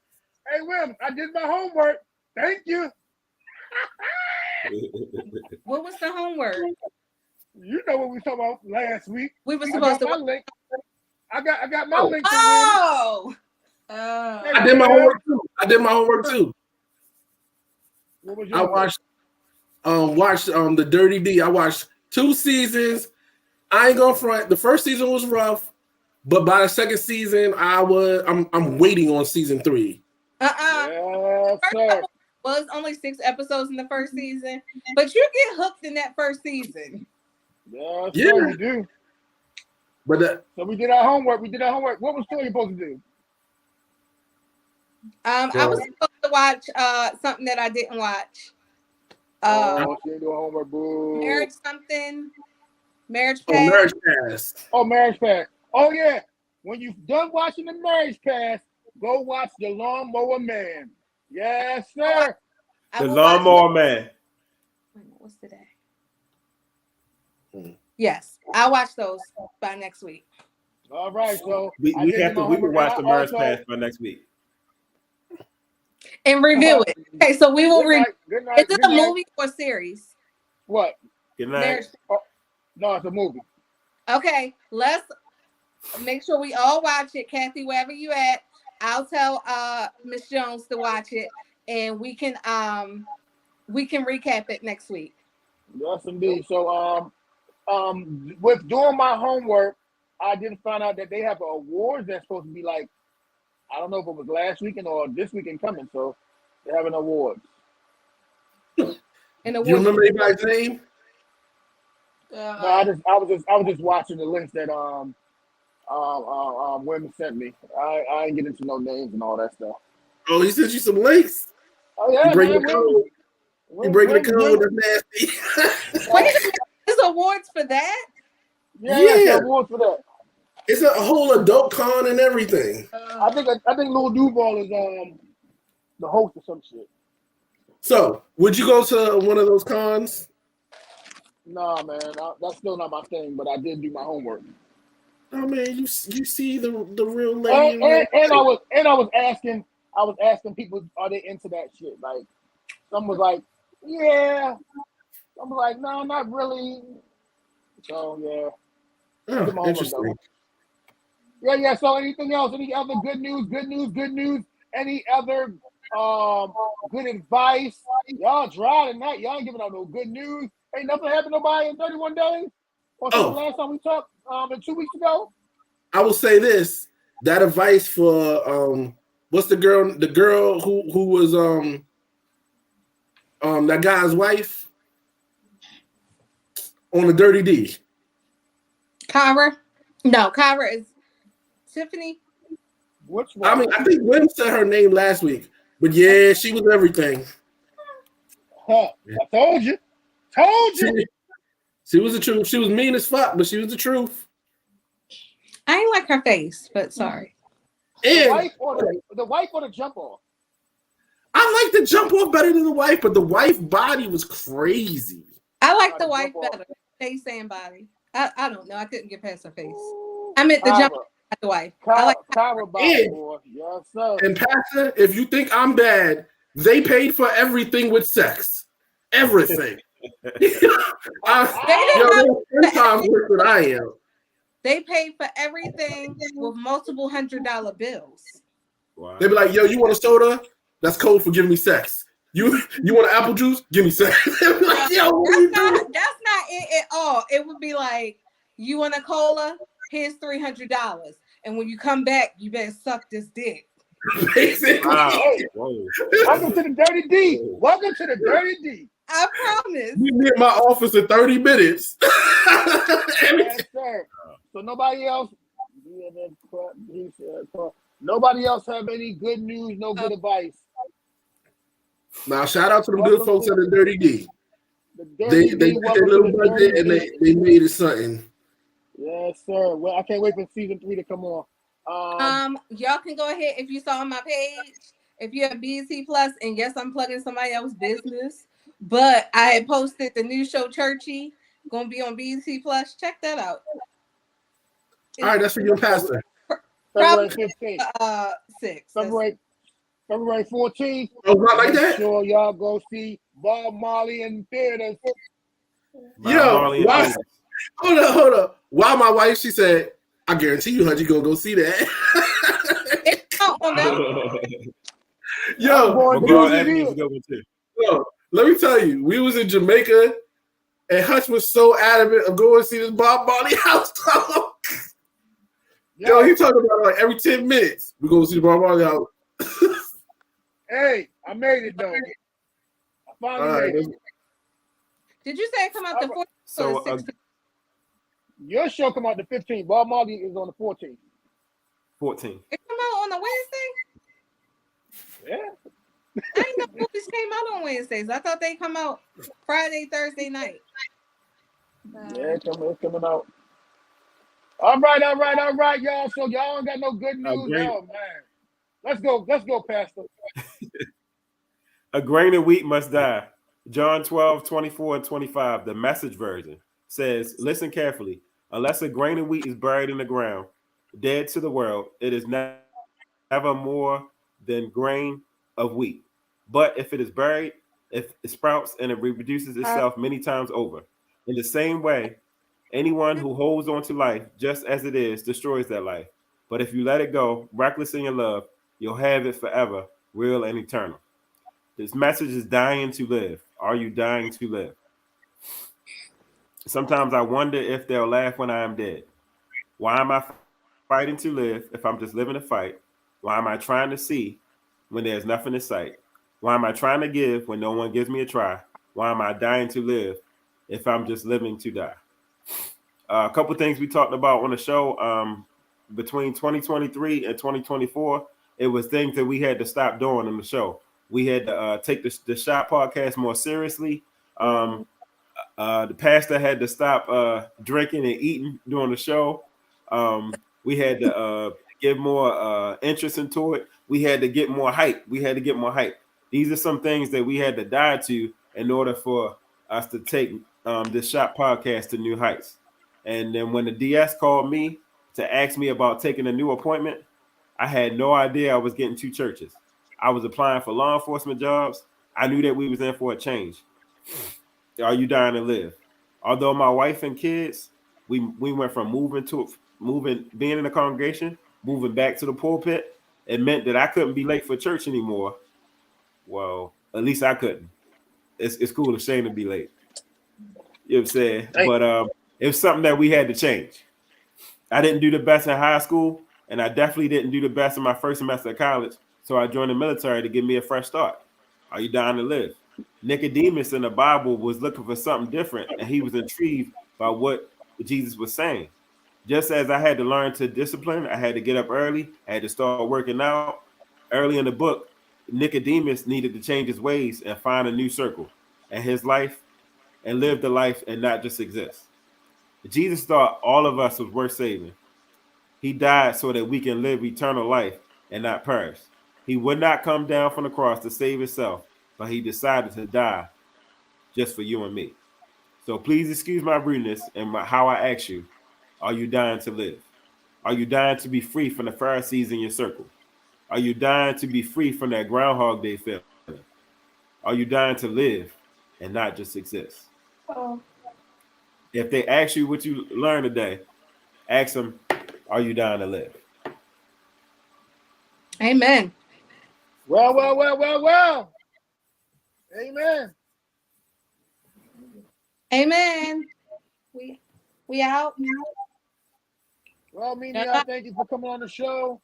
Hey, Wim, I did my homework. Thank you. what was the homework? You know what we talked about last week. We were I supposed got to. my link. I got my link to Wim. Oh, I did my homework too. What was your I homework? watched the Dirty D. I watched 2 seasons. I ain't gonna front. The first season was rough, but by the second season, I'm waiting on season 3. Yes, sir. Was only 6 episodes in the first season, but you get hooked in that first season. Yes, Yeah. sir, you do. But So we did our homework. We did our homework. What was Toya supposed to do? I was supposed to watch something that I didn't watch. Oh, she didn't do her homework. Boo. Marriage oh, Marriage Pass. Pass. Oh, Marriage Pass. Oh, yeah. When you've done watching the Marriage Pass, go watch The Lawnmower Man. Yes, sir. The Lawnmower Man. What's today? Yes, I'll watch those by next week. All right, so We will watch the Marriage also, Pass by next week. And review it. Okay, so we will Good review. night. Good night. Is it Good a night. movie or series? What? Good night. Marriage. No, it's a movie. Okay, let's make sure we all watch it. Kathy, wherever you at, I'll tell Miss Jones to watch it, and we can recap it next week. Yes, indeed. So, with doing my homework, I did find out that they have awards that's supposed to be like, I don't know if it was last weekend or this weekend coming. So they're having awards. And You remember anybody's name? No, I was just watching the links that women sent me. I ain't get into no names and all that stuff. Oh, he sent you some links. Oh yeah, You breaking man. the code. You breaking the code. That's nasty. Wait, there's awards for that? Yeah, awards for that. It's a whole adult con and everything. I think Lil Duval is the host or some shit. So, would you go to one of those cons? Nah, man, that's still not my thing. But I did do my homework. Oh man, you see the real lady. And I was asking people, are they into that shit? Like, some was like, yeah. Some was like, no, not really. So yeah, Oh, give my homework interesting. though. Yeah. So anything else? Any other good news? Good news? Good news? Any other good advice? Y'all dry tonight. Y'all ain't giving out no good news. Ain't nothing happened to nobody in 31 days. Or since the Oh, last time we talked 2 weeks ago. I will say this: that advice for what's the girl? The girl who was that guy's wife on the Dirty D. Kyra? No, Kyra is Tiffany. Which I one? mean, I think Wim said her name last week, but yeah, she was everything. Huh. I told you. Told you. She was the truth. She was mean as fuck, but she was the truth. I ain't like her face, but sorry. The And wife or the jump off? I like the jump off better than the wife, but the wife body was crazy. I like the The wife jump off. better. Face and body. I don't know. I couldn't get past her face. I meant the jump at the wife. I like Kyra body, And, boy. Yes, sir. and Pastor, if you think I'm bad, they paid for everything with sex. Everything. They didn't have- times worse than I am. They paid for everything with multiple $100 bills. Wow. They be like, yo, you want a soda? That's code for giving me sex. You want an apple juice? Give me sex. Like, yo, That's not it at all. It would be like, you want a cola? Here's $300. And when you come back, you better suck this dick. Basically. Wow. Hey, Whoa. welcome to the Dirty D. Welcome to the Dirty D. I promise. You be in my office in 30 minutes. Yes, sir. So nobody else. Nobody else have any good news, no good advice. Now, shout out to the good folks at the Dirty D. The They Dirty did D, their welcome little to the budget Dirty and D. they made it something. Yes, sir. Well, I can't wait for season 3 to come on. Y'all can go ahead if you saw on my page. If you have BT Plus, and yes, I'm plugging somebody else's business, but I had posted the new show Churchy gonna be on BT Plus. Check that out. All right, that's for your pastor. February Probably 15th. 6. February 14th. Oh, not like Make that? sure y'all go see Bob Marley in theaters. Yo, hold up. While my wife, she said, I guarantee you, Hudgy, gonna go see that. It's out on that. Yo, let me tell you, we was in Jamaica, and Hutch was so adamant of going to see this Bob Marley house. Yo, he talking about like every 10 minutes, we go to see the Bob Marley house. Hey, I made it though. I finally made it. Did you say it come out the 14th or the 16th? Your show come out the 15th. Bob Marley is on the 14th. 14. It come out on a Wednesday? Yeah. I didn't know movies came out on Wednesdays. I thought they come out Friday, Thursday night. Yeah, it's coming out. All right, y'all. So y'all ain't got no good news. Oh man. Let's go, Pastor. A grain of wheat must die. John 12, 24 and 25, the Message version, says, listen carefully. Unless a grain of wheat is buried in the ground, dead to the world, it is never more than grain of wheat. But if it is buried, if it sprouts and it reproduces itself many times over. In the same way, anyone who holds on to life just as it is destroys that life. But if you let it go, reckless in your love, you'll have it forever, real and eternal. This message is dying to live. Are you dying to live? Sometimes I wonder if they'll laugh when I am dead. Why am I fighting to live if I'm just living to fight? Why am I trying to see when there's nothing in sight? Why am I trying to give when no one gives me a try? Why am I dying to live if I'm just living to die? A couple things we talked about on the show between 2023 and 2024, it was things that we had to stop doing on the show. We had to take the Shot podcast more seriously. The pastor had to stop drinking and eating during the show. We had to give more interest into it. We had to get more hype. These are some things that we had to die to in order for us to take this Shot podcast to new heights. And then when the DS called me to ask me about taking a new appointment, I had no idea I was getting 2 churches. I was applying for law enforcement jobs. I knew that we was in for a change. Are you dying to live? Although my wife and kids, we went from being in the congregation, moving back to the pulpit. It meant that I couldn't be late for church anymore. Well, at least I couldn't. It's cool to shame to be late. You know what I'm saying? Hey. But it was something that we had to change. I didn't do the best in high school, and I definitely didn't do the best in my first semester of college. So I joined the military to give me a fresh start. Are you dying to live? Nicodemus in the Bible was looking for something different, and he was intrigued by what Jesus was saying. Just as I had to learn to discipline, I had to get up early, I had to start working out. Early in the book, Nicodemus needed to change his ways and find a new circle in his life and live the life and not just exist. Jesus thought all of us was worth saving. He died so that we can live eternal life and not perish. He would not come down from the cross to save himself, but he decided to die just for you and me. So please excuse my rudeness and how I ask you, are you dying to live? Are you dying to be free from the Pharisees in your circle? Are you dying to be free from that Groundhog Day feeling? Are you dying to live and not just exist? If they ask you what you learned today, ask them, are you dying to live? Amen. Well. Amen. Amen. We out. Well, Mimi, I thank you for coming on the show.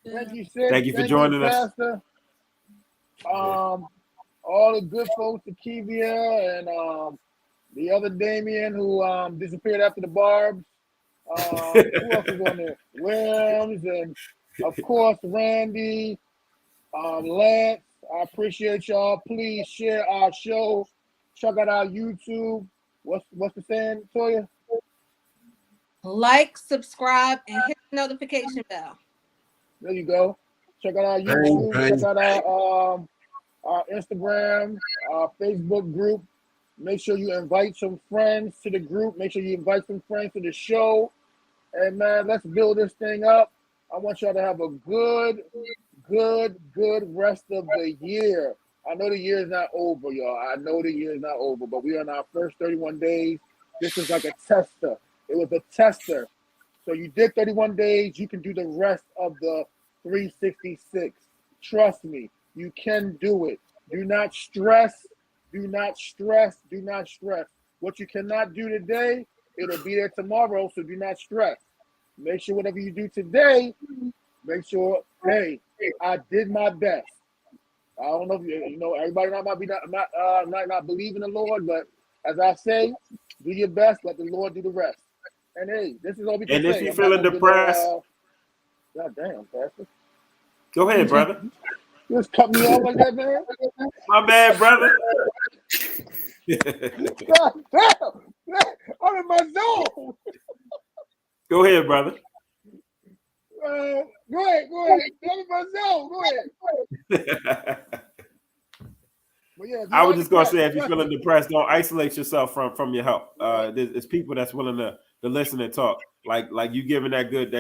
Thank you, Sid. Thank you for joining us. Pastor. All the good folks, Akivia and the other Damien who disappeared after the Barbs. Who else is on there? Williams and of course Randy, Lance. I appreciate y'all. Please share our show. Check out our YouTube. What's the saying, Toya? Like, subscribe, and hit the notification bell. There you go. Check out our YouTube. Check out our Instagram, our Facebook group. Make sure you invite some friends to the group. Make sure you invite some friends to the show. And man, let's build this thing up. I want y'all to have a good rest of the year. I know the year is not over, y'all. I know the year is not over, but we are in our first 31 days. This is like a tester. It was a tester. So you did 31 days. You can do the rest of the 366. Trust me, you can do it. Do not stress. Do not stress. Do not stress. What you cannot do today, it'll be there tomorrow, so do not stress. Make sure whatever you do today, make sure, hey, I did my best. I don't know if you know everybody might not believe in the Lord, but as I say, do your best, let the Lord do the rest. And hey, this is all we can say. And if you're feeling depressed, God damn, Pastor. Go ahead, brother. You just cut me off like that, man. My bad, brother. God damn, I'm in my zone. Go ahead, brother. Go ahead. I'm in my zone. Go ahead. But yeah, I was just gonna say, if you're feeling depressed, don't isolate yourself from your help. There's people that's willing to listen and talk. Like you giving that good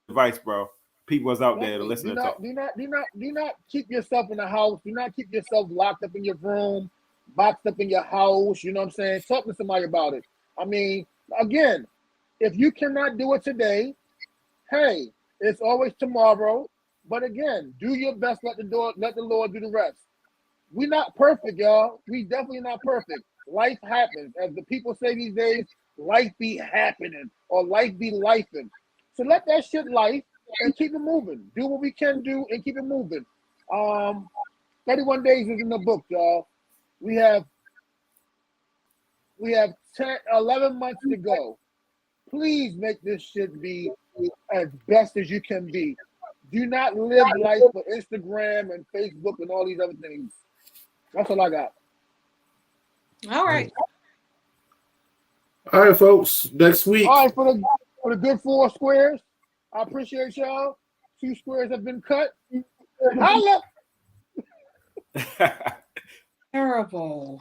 advice, bro. People is out there to listen and talk. Do not keep yourself in the house. Do not keep yourself locked up in your room, boxed up in your house. You know what I'm saying? Talk to somebody about it. I mean, again, if you cannot do it today, hey, it's always tomorrow. But again, do your best. Let the Lord do the rest. We're not perfect, y'all. We definitely not perfect. Life happens. As the people say these days, life be happening or life be lifing. So let that shit life and keep it moving. Do what we can do and keep it moving. 31 days is in the book, y'all. We have 11 months to go. Please make this shit be as best as you can be. Do not live life for Instagram and Facebook and all these other things. That's all I got. All right. All right, folks. Next week. All right, for the good 4 squares. I appreciate y'all. 2 squares have been cut. Holla! Terrible.